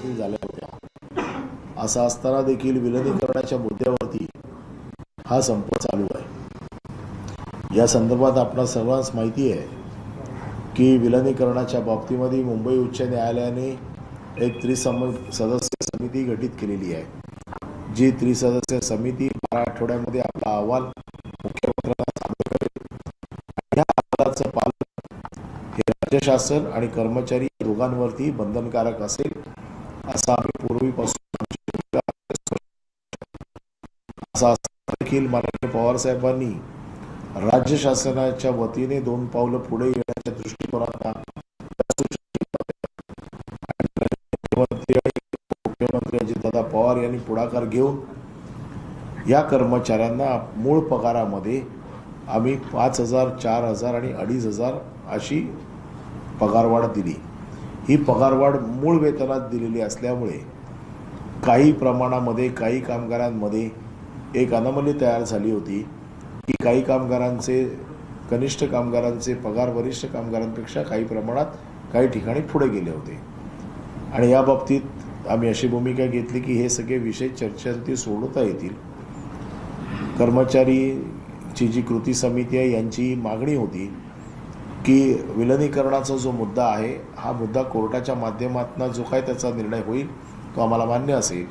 देखील झाल्या होत्या। असं असताना देखील विलिनीकरणाच्या मुद्द्यावरती हा संप चालू आहे। या संदर्भात आपणा सर्वांस माहिती आहे की विलिनीकरणाच्या बाबतीमध्ये मुंबई उच्च न्यायालयाने एक सदस्य समिती गठीत केलेली आहे। जी त्रिसदस्य समिती 12 आठवड्यामध्ये आपला अहवाल मुख्यमंत्र्यांना सादर करेल। या अहवालाचं पालन हे राज्य शासन आणि कर्मचारी दोघांवरती बंधनकारक असेल असं आम्ही पूर्वीपासून देखील माननीय पवार साहेबांनी राज्य शासनाच्या वतीने 2 पावलं पुढे येण्याच्या दृष्टिकोनातून मुख्यमंत्री अजितदादा पवार यांनी पुढाकार घेऊन या कर्मचाऱ्यांना मूळ पगारामध्ये आम्ही 5,000, 4,000 आणि 2,500 अशी पगारवाढ दिली। ही पगारवाढ मूळ वेतनात दिलेली असल्यामुळे काही प्रमाणामध्ये काही कामगारांमध्ये एक अनमनी तयार झाली होती की काही कामगारांचे कनिष्ठ कामगारांचे पगार वरिष्ठ कामगारांपेक्षा काही प्रमाणात काही ठिकाणी पुढे गेले होते। आणि या बाबतीत आम्ही अशी भूमिका घेतली की हे सगळे विषय चर्चेसाठी सोडवता येतील। कर्मचारीची जी कृती समिती आहे यांची मागणी होती की विलिनीकरणाचा जो मुद्दा आहे हा मुद्दा कोर्टाच्या माध्यमातून जो काही त्याचा निर्णय होईल तो आम्हाला मान्य असेल,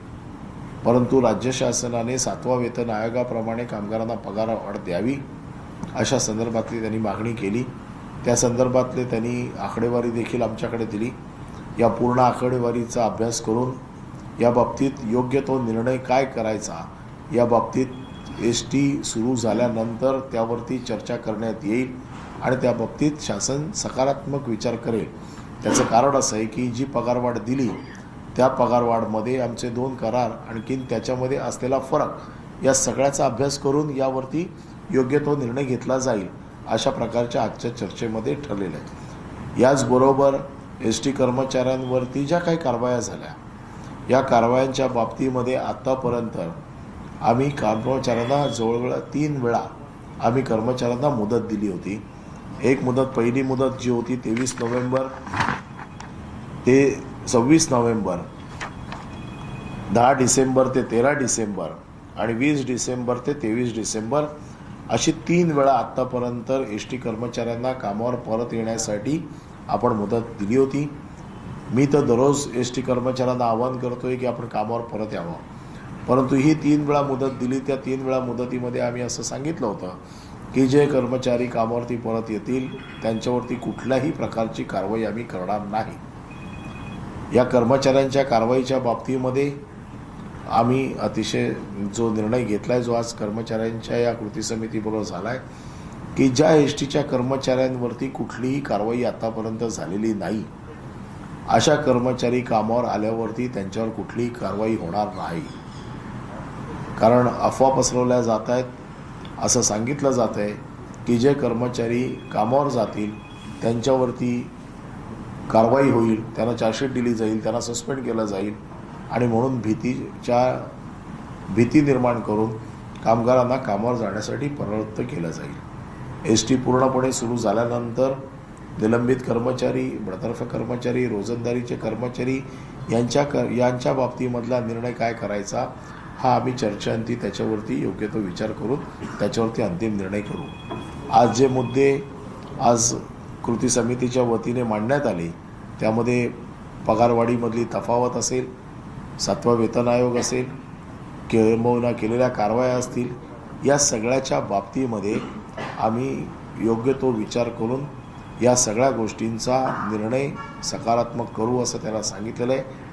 परंतु राज्य शासनाने 7व्या वेतन आयोगाप्रमाणे कामगारांना पगारवाढ द्यावी अशा संदर्भातली त्यांनी मागणी केली। त्या संदर्भातले त्यांनी आकडेवारी देखील आमच्याकडे दिली। या पूर्ण आकडेवारीचा अभ्यास करून या बाबतीत योग्य तो निर्णय काय करायचा या बाबतीत ST सुरू झाल्यानंतर त्यावरती चर्चा करण्यात येईल आणि त्या बाबतीत शासन सकारात्मक विचार करेल। त्याचं कारण असं आहे की जी पगारवाढ दिली त्या पगारवाढमध्ये आमचे 2 करार आणखीन त्याच्यामध्ये असलेला फरक या सगळ्याचा अभ्यास करून यावरती योग्य तो निर्णय घेतला जाईल अशा प्रकारच्या आजच्या चर्चेमध्ये ठरलेलं आहे। याचबरोबर ST कर्मचाऱ्यांवरती ज्या काही कारवाया झाल्या या कारवायांच्या बाबतीमध्ये आत्तापर्यंत आम्ही कर्मचाऱ्यांना जवळजवळ 3 वेळा आम्ही कर्मचाऱ्यांना मुदत दिली होती। एक मुदत, पहिली मुदत जी होती 23 नोव्हेंबर ते 26 नोव्हेंबर, 10 डिसेंबर ते 13 डिसेंबर आणि 20 डिसेंबर ते 23 डिसेंबर अशी 3 वेळा आत्तापर्यंत ST कर्मचाऱ्यांना कामावर परत येण्यासाठी आपण मुदत दिली होती। मी तर दररोज ST कर्मचाऱ्यांना आवाहन करतोय की आपण कामावर परत यावं, परंतु ही 3 वेळा मुदत दिली। त्या 3 वेळा मुदतीमध्ये आम्ही असं सांगितलं होतं की जे कर्मचारी कामावरती परत येतील त्यांच्यावरती कुठल्याही प्रकारची कारवाई आम्ही करणार नाही। या कर्मचाऱ्यांच्या कारवाईच्या बाबतीमध्ये आम्ही अतिशय जो निर्णय घेतला आहे जो आज कर्मचाऱ्यांच्या या कृती समितीबरोबर झाला आहे की ज्या STच्या कर्मचाऱ्यांवरती कुठलीही कारवाई आतापर्यंत झालेली नाही अशा कर्मचारी कामावर आल्यावरती त्यांच्यावर कुठलीही कारवाई होणार नाही। कारण अफवा पसरवल्या जात आहेत, असं सांगितलं जात आहे की जे कर्मचारी कामावर जातील त्यांच्यावरती कारवाई होईल, त्यांना चार्जशीट दिली जाईल, त्यांना सस्पेंड केलं जाईल आणि म्हणून भीती निर्माण करून कामगारांना कामावर जाण्यासाठी प्रवृत्त केलं जाईल। ST पूर्णपणे सुरू झाल्यानंतर निलंबित कर्मचारी, बडतर्फ कर्मचारी, रोजंदारीचे कर्मचारी यांच्या बाबतीमधला निर्णय काय करायचा हा आम्ही चर्चांती त्याच्यावरती योग्य तो विचार करून त्याच्यावरती अंतिम निर्णय करू। आज जे मुद्दे आज कृती समितीच्या वतीने मांडण्यात आले त्यामध्ये पगारवाढीमधली तफावत असेल, 7वा वेतन आयोग असेल, किंबहुना केलेल्या कारवाया असतील, या सगळ्याच्या बाबतीमध्ये आम्ही योग्य तो विचार करून या सगळ्या गोष्टींचा निर्णय सकारात्मक करू असं त्याला सांगितलेलं आहे।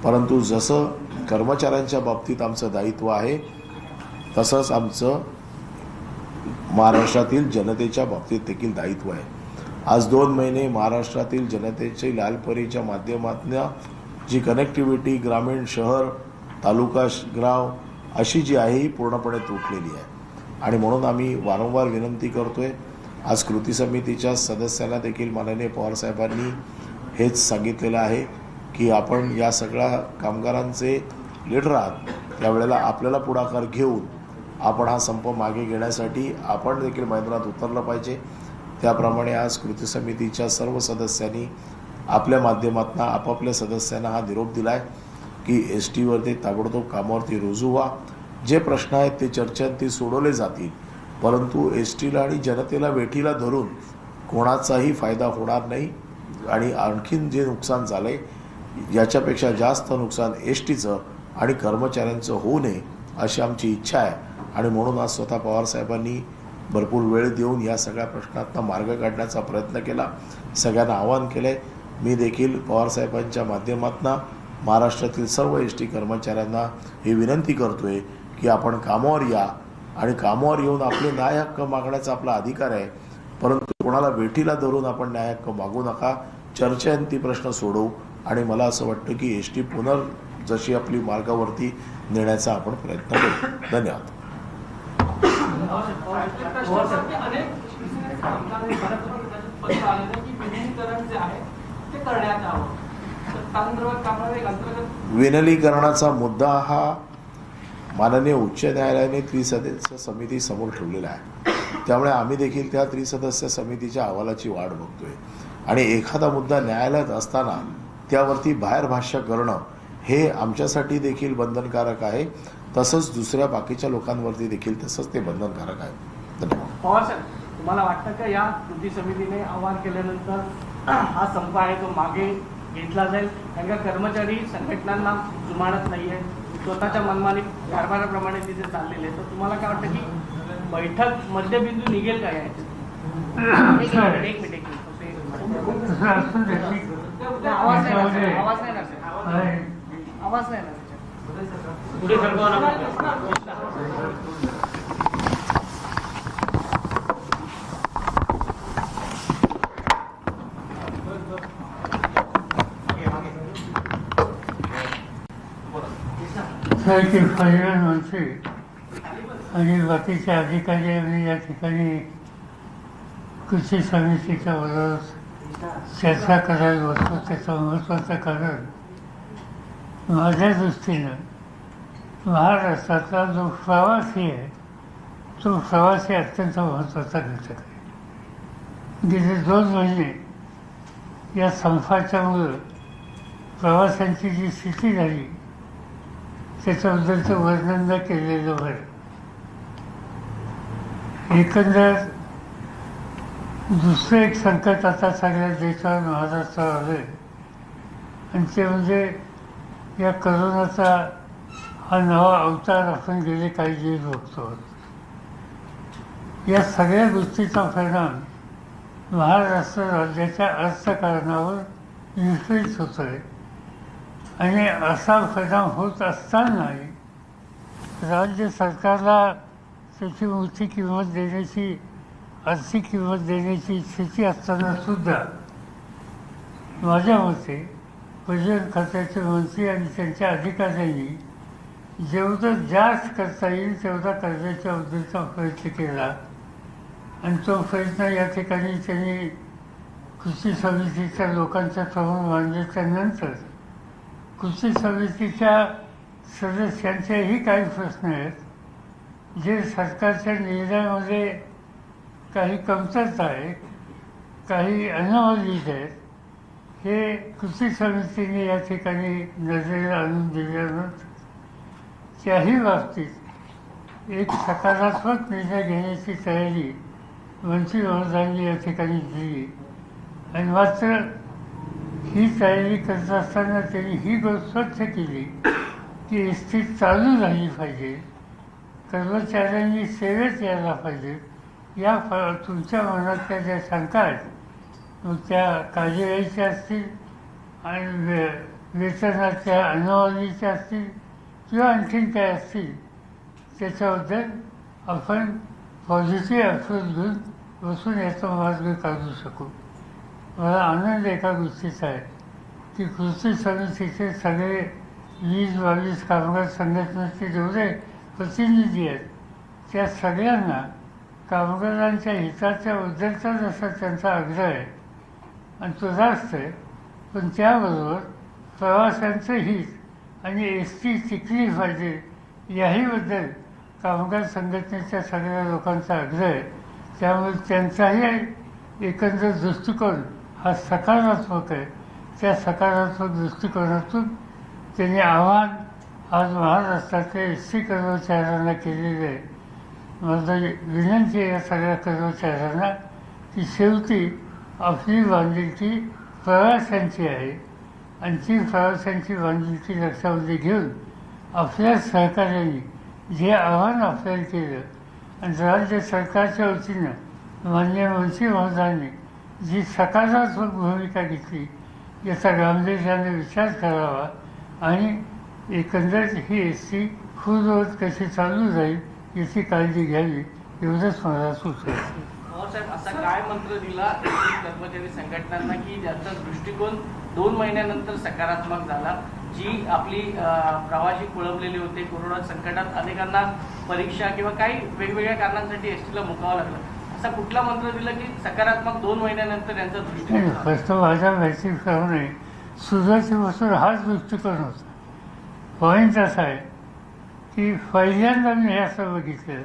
परंतु जसं कर्मचाऱ्यांच्या बाबतीत आमचं दायित्व आहे तसंच आमचं महाराष्ट्रातील जनतेच्या बाबतीत देखील दायित्व आहे। आज 2 महिने महाराष्ट्रातील जनतेची लालपरीच्या माध्यमातून जी कनेक्टिव्हिटी ग्रामीण शहर तालुका गाव अशी जी आहे ही पूर्णपणे तुटलेली आहे आणि म्हणून आम्ही वारंवार विनंती करतोय। आज कृती समितीच्या सदस्यांना देखील माननीय पवार साहेबांनी हेच सांगितलेलं आहे की आपण या सगळ्या कामगारांचे लीडर आहात, त्यावेळेला आपल्याला पुढाकार घेऊन आपण हा संप मागे घेण्यासाठी आपण देखील मैदानात उतरलं पाहिजे। त्याप्रमाणे आज कृती समितीच्या सर्व सदस्यांनी आपल्या माध्यमातून आपापल्या सदस्यांना हा निरोप दिला आहे की एस टीवरती ताबडतोब कामावरती रुजू व्हा. जे प्रश्न आहेत ते चर्चेत सोडवले जातील, परंतु एस टीला आणि जनतेला वेठीला धरून कोणाचाही फायदा होणार नाही. आणि आणखीन जे नुकसान झालं आहे याच्यापेक्षा जास्त नुकसान एस टीचं आणि कर्मचाऱ्यांचं होऊ नये अशी आमची इच्छा आहे. आणि म्हणून आज स्वतः पवारसाहेबांनी भरपूर वेळ देऊन या सगळ्या प्रश्नातनं मार्ग काढण्याचा प्रयत्न केला. सगळ्यांना आवाहन केलं आहे. मी देखील पवारसाहेबांच्या माध्यमातून महाराष्ट्रातील सर्व एस टी कर्मचाऱ्यांना ही विनंती करतो आहे की आपण कामावर या आणि कामावर येऊन आपले न्याय हक्क मागण्याचा आपला अधिकार आहे, परंतु कोणाला वेठीला धरून आपण न्याय हक्क मागू नका. चर्चेअंती प्रश्न सोडवू आणि मला असं वाटतं की एस टी जशी आपली मार्गावरती नेण्याचा आपण प्रयत्न करू. धन्यवाद. विलनीकरणाचा मुद्दा हा माननीय उच्च न्यायालयाने त्रिसदस्य समिती समोर ठेवलेला आहे. त्यामुळे आम्ही देखील त्या त्रिसदस्य समितीच्या अहवालाची वाट बघतोय. आणि एखादा मुद्दा न्यायालयात असताना त्यावरती बाहेर भाष्य करणं हे आमच्यासाठी देखील बंधनकारक आहे, तसंच दुसऱ्या बाकीच्या लोकांवरती देखील तसंच ते बंधनकारक आहे. धन्यवाद. पवार साहेब, तुम्हाला वाटतं का या कृती समितीने आवाहन केल्यानंतर हा संप आहे तो मागे घेतला जाईल? कारण का कर्मचारी संघटनांना जुमानत नाहीये, स्वतःच्या मनमानी कारभाराप्रमाणे तिथे चाललेले आहे. तर तुम्हाला काय वाटतं की बैठक मध्यबिंदू निघेल का याच्यात? एक मिनिट आवाज नाही ना पुढे सरकारचे परिवहन मंत्री आणि बाकीचे अधिकारी आणि या ठिकाणी कृषी समितीच्या बरोबर चर्चा करायला बसतो. त्याचं महत्त्वाचं कारण माझ्या दृष्टीनं महाराष्ट्रातला जो प्रवासी आहे तो प्रवासी अत्यंत महत्त्वाचा घटक आहे. गेले 2 महिने या संपाच्यामुळं प्रवाशांची जी स्थिती झाली त्याच्याबद्दलचं वर्णन न केलेलं बरं. एकंदर दुसरं एक संकट आता सगळ्या देशावर महाराष्ट्रावर आलं आहे आणि ते म्हणजे या करोनाचा हा नवा अवतार आपण गेले काही दिवस बघतो. या सगळ्या गोष्टीचा परिणाम महाराष्ट्र राज्याच्या अर्थकारणावर विपरीत होतो आहे. आणि असा परिणाम होत असतानाही राज्य सरकारला त्याची मोठी किंमत देण्याची आर्थिक किंमत देण्याची स्थिती असताना सुद्धा माझ्या मते परिवहन खात्याचे मंत्री आणि त्यांच्या अधिकाऱ्यांनी जेवढं जास्त करता येईल तेवढा करण्याच्या उद्देशाचा प्रयत्न केला. आणि तो प्रयत्न या ठिकाणी त्यांनी कृषी समितीच्या लोकांच्या समोर मांडल्याच्यानंतर कृषी समितीच्या सदस्यांचेही काही प्रश्न आहेत जे सरकारच्या निर्णयामध्ये काही कमतरता आहे, काही अनावलीत आहेत. हे कृषी समितीने या ठिकाणी नजरेला आणून दिल्यानंतर त्याही बाबतीत एक सकारात्मक निर्णय घेण्याची तयारी मंत्री महोदयांनी या ठिकाणी दिली. आणि मात्र ही तयारी करत असताना त्यांनी ही गोष्ट स्वच्छ केली की एस टी चालू झाली पाहिजे, कर्मचाऱ्यांनी सेवेत यायला पाहिजे. या तुमच्या मनातल्या ज्या शंका आहेत मग त्या कार्यवाहीच्या असतील आणि वेतनाच्या अनावलीच्या असतील किंवा आणखीन काय असतील त्याच्याबद्दल आपण पॉझिटिव्ह अप्रोच घेऊन बसून याचा मार्ग काढू शकू. मला आनंद एका गोष्टीचा आहे की कृषी समितीचे सगळे 20-22 कामगार संघटनेचे जेवढे प्रतिनिधी आहेत त्या सगळ्यांना कामगारांच्या हिताच्या बद्दलचा जसा त्यांचा आग्रह आहे आणि तो जास्त आहे, पण त्याबरोबर प्रवाशांचं हित आणि एस टी टिकली पाहिजे याहीबद्दल कामगार संघटनेच्या सगळ्या लोकांचा आग्रह आहे. त्यामुळे त्यांचाही एकंदर दृष्टिकोन हा सकारात्मक आहे. त्या सकारात्मक दृष्टिकोनातून त्यांनी आव्हान आज महाराष्ट्राच्या एस टी कर्मचाऱ्यांना केलेलं आहे. माझं विनंती आहे या सगळ्या कर्मचाऱ्यांना की शेवटी आपली बांधिलकी प्रवाशांची आहे आणि ती प्रवाशांची बांधिलकी लक्षामध्ये घेऊन आपल्या सहकार्याने जे आव्हान आपल्याला केलं आणि राज्य सरकारच्या वतीनं माननीय मंत्री महोदयांनी जी सकारात्मक भूमिका घेतली याचा गांभीर्याने विचार करावा आणि एकंदरीत ही एस टी पूर्ववत कशी चालू जाईल याची काळजी घ्यावी एवढंच मला सुचवायचं. पवारसाहेब असा काय मंत्र दिला एसटी कर्मचारी संघटनांना की ज्याचा दृष्टिकोन 2 महिन्यानंतर सकारात्मक झाला? जी आपली प्रवासी खोळंबलेले होते कोरोना संकटात, अनेकांना परीक्षा किंवा काही वेगवेगळ्या कारणांसाठी एसटीला मुकावं लागलं, असा कुठला मंत्र दिला की सकारात्मक 2 महिन्यानंतर यांचा दृष्टिकोन झाला? फक्त माझ्या माहितीप्रमाणे सुरुवातीपासून हाच दृष्टिकोन होता. पॉईंट असा आहे की पहिल्यांदा मी हे असं बघितलं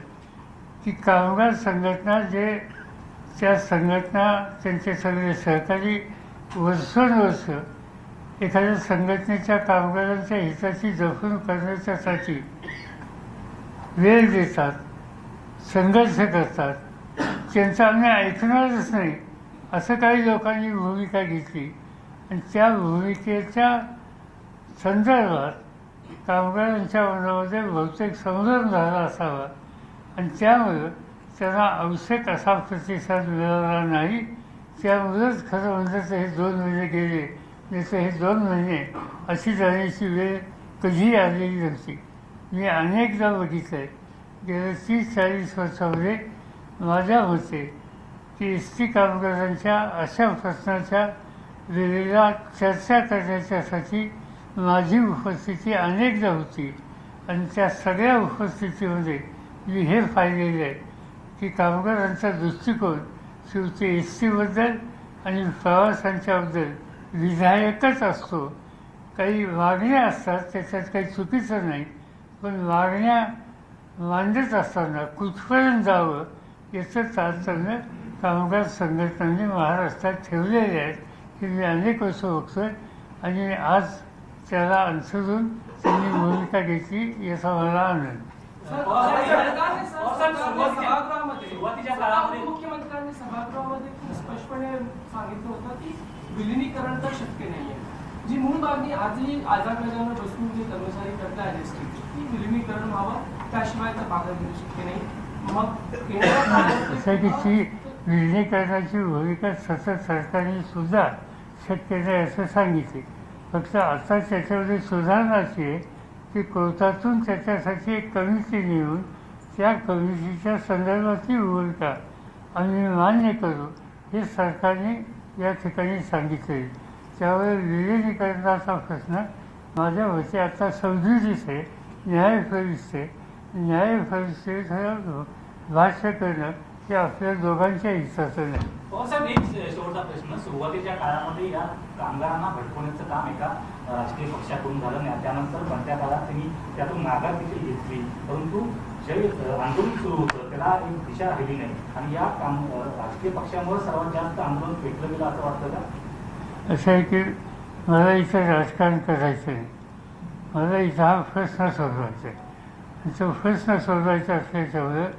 की कामगार संघटना जे त्या संघटना त्यांचे सगळे सहकारी वर्षानुवर्ष एखाद्या संघटनेच्या कामगारांच्या हिताची जपणूक करण्याच्यासाठी वेळ देतात, संघर्ष करतात, त्यांचं आम्ही ऐकणारच नाही असं काही लोकांनी भूमिका घेतली आणि त्या भूमिकेच्या संदर्भात कामगारांच्या मनामध्ये बहुतेक संभ्रम झाला असावा आणि त्यामुळं त्यांना आवश्यक असा प्रतिसाद मिळाला नाही. त्यामुळेच खरं म्हणलं तर हे 2 महिने गेले, जसं हे 2 महिने अशी जाण्याची वेळ कधीही आलेली नव्हती. मी अनेकदा बघितलं आहे गेल्या 30-40 वर्षामध्ये माझ्या मते की एस टी कामगारांच्या अशा प्रश्नाच्या वेळेला चर्चा करण्याच्यासाठी माझी उपस्थिती अनेकदा होती आणि त्या सगळ्या उपस्थितीमध्ये मी हे पाहिलेलं आहे की कामगारांचा दृष्टिकोन शेवटी एस टीबद्दल आणि प्रवाशांच्याबद्दल विधायकच असतो. काही मागण्या असतात त्याच्यात काही चुकीचं नाही, पण मागण्या मांडत असताना कुठपर्यंत जावं याचं तारतम्य कामगार संघटनांनी महाराष्ट्रात ठेवलेले आहेत की मी अनेक वर्ष बघतोय आणि आज त्याला अनुसरून त्यांनी भूमिका घेतली याचा मला आनंद. मुख्यमंत्र्यांनी सभागृहामध्ये खूप स्पष्टपणे सांगितलं होतं की विलिनीकरण तर शक्य नाहीये. जी मूळ मागणी आजही आझाद बसून जे कर्मचारी करत आहेत एसटीची ती विलिनीकरण व्हावं, त्याशिवाय तर मागणी शक्य नाही. मग असं की ती विलिनीकरणाची भूमिका सतत सरकारने सुद्धा शक्य नाही असं सांगितले. फक्त आता त्याच्यामध्ये सुधारणा अशी आहे की कोर्टातून त्याच्यासाठी एक कमिटी नेऊन त्या कमिटीच्या संदर्भातली भूमिका आम्ही मान्य करू हे सरकारने या ठिकाणी सांगितले. त्यामुळे विलिनीकरणाचा प्रश्न माझ्या मते आता सौजन्यच आहे, न्यायफलित आहे. न्यायफलित भाष्य करणं हे आपल्या दोघांच्या हिताचं नाही. साहेब, एक शेवटचा प्रश्न. सुरुवातीच्या काळामध्ये या कामगारांना भडकवण्याचं काम एका राजकीय पक्षाकडून झालं नाही. त्यानंतर कोणत्या काळात त्यांनी त्यातून माघार देखील घेतली, परंतु जे आंदोलन सुरू होतं त्याला एक दिशा राहिली नाही आणि या राजकीय पक्षामुळे सर्वात जास्त आंदोलन पेटलं गेलं असं वाटतं का? असं आहे की मला इथं राजकारण करायचं नाही, मला इथं हा प्रश्न सोडवायचा आहे. तो प्रश्न सोडवायचा असल्याच्यामुळं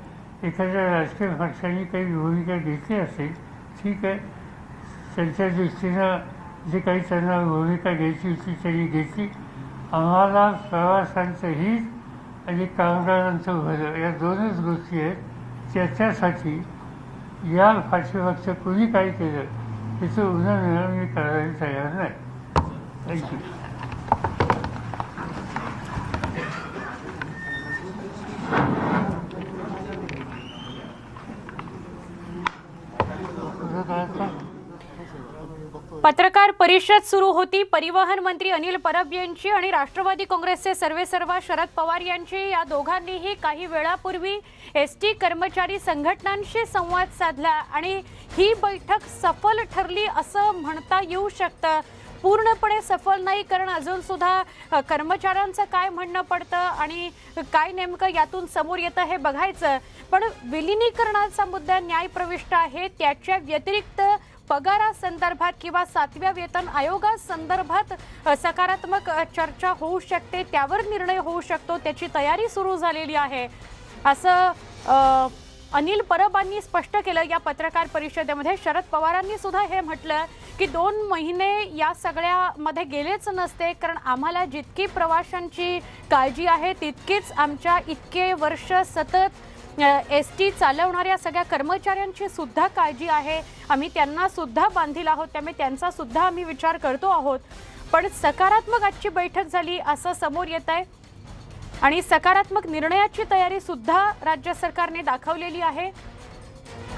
एखाद्या राजकीय पक्षाने काही भूमिका घेतली असेल, ठीक आहे, त्यांच्या दृष्टीनं जे काही त्यांना भूमिका घ्यायची होती त्यांनी घेतली. आम्हाला प्रवासांचं हित आणि कामगारांचं भलं या 2च गोष्टी आहेत. त्याच्यासाठी या पाठीमागचं कुणी काय केलं त्याचं उदाहरण मी करायला तयार नाही. थँक्यू. पत्रकार परिषद सुरू होती. परिवहन मंत्री अनिल परब यांची आणि राष्ट्रवादी काँग्रेसचे सर्वेसर्वा शरद पवार यांची या दोघांनीही काही वेळापूर्वी एसटी कर्मचारी संघटनांशी संवाद साधला आणि ही बैठक सफल ठरली असं म्हणता येऊ शकतं. पूर्णपणे सफल नाही, कारण अजून सुद्धा कर्मचाऱ्यांचं काय म्हणणं पडतं आणि काय नेमकं यातून समोर येतं हे बघायचं. पण विलिनीकरणाचा मुद्दा न्यायप्रविष्ट आहे. त्याच्या व्यतिरिक्त पगारासंदर्भात किंवा 7व्या वेतन आयोगासंदर्भात सकारात्मक चर्चा होऊ शकते, त्यावर निर्णय होऊ शकतो, त्याची तयारी सुरू झालेली आहे असं अनिल परबांनी स्पष्ट केलं या पत्रकार परिषदेमध्ये. शरद पवारांनी सुद्धा हे म्हटलं की 2 महिने या सगळ्यामध्ये गेलेच नसते, कारण आम्हाला जितकी प्रवाशांची काळजी आहे तितकीच आमच्या इतके वर्ष सतत एसटी चालवणाऱ्या सगळ्या कर्मचाऱ्यांची सुद्धा काळजी आहे. आम्ही त्यांना सुद्धा बांधील आहोत, त्यामुळे त्यांचा सुद्धा आम्ही विचार करतो आहोत. पण सकारात्मक आजची बैठक झाली असं समोर येत आहे आणि सकारात्मक निर्णयाची तयारी सुद्धा राज्य सरकारने दाखवलेली आहे.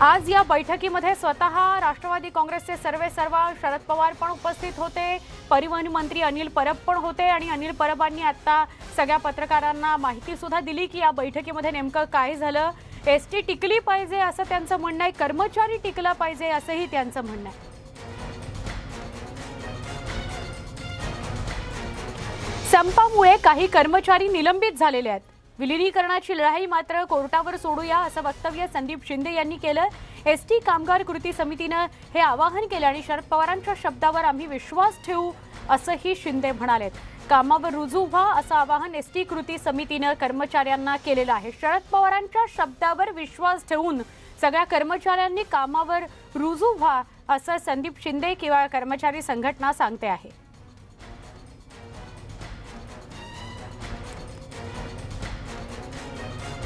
आज या बैठकीमध्ये स्वतः राष्ट्रवादी काँग्रेसचे सर्वेसर्वा शरद पवार पण उपस्थित होते, परिवहन मंत्री अनिल परब पण होते आणि अनिल परबांनी आता सगळ्या पत्रकारांना माहिती सुद्धा दिली की या बैठकीमध्ये नेमकं काय झालं. एसटी टिकली पाहिजे असं त्यांचं म्हणणं आहे, कर्मचारी टिकला पाहिजे असंही त्यांचं म्हणणं आहे. संपामुळे काही कर्मचारी निलंबित झालेले आहेत. विलिनीकरणाची लढाई मात्र कोर्टावर सोडूया असं वक्तव्य संदीप शिंदे यांनी केलं. एसटी कामगार कृती समितीनं हे आवाहन केलं आणि शरद पवारांच्या शब्दावर आम्ही विश्वास ठेवू असंही शिंदे म्हणालेत. कामावर रुजू व्हा असं आवाहन एसटी कृती समितीनं कर्मचाऱ्यांना केलेलं आहे. शरद पवारांच्या शब्दावर विश्वास ठेवून सगळ्या कर्मचाऱ्यांनी कामावर रुजू व्हा असं संदीप शिंदे किंवा कर्मचारी संघटना सांगते आहे.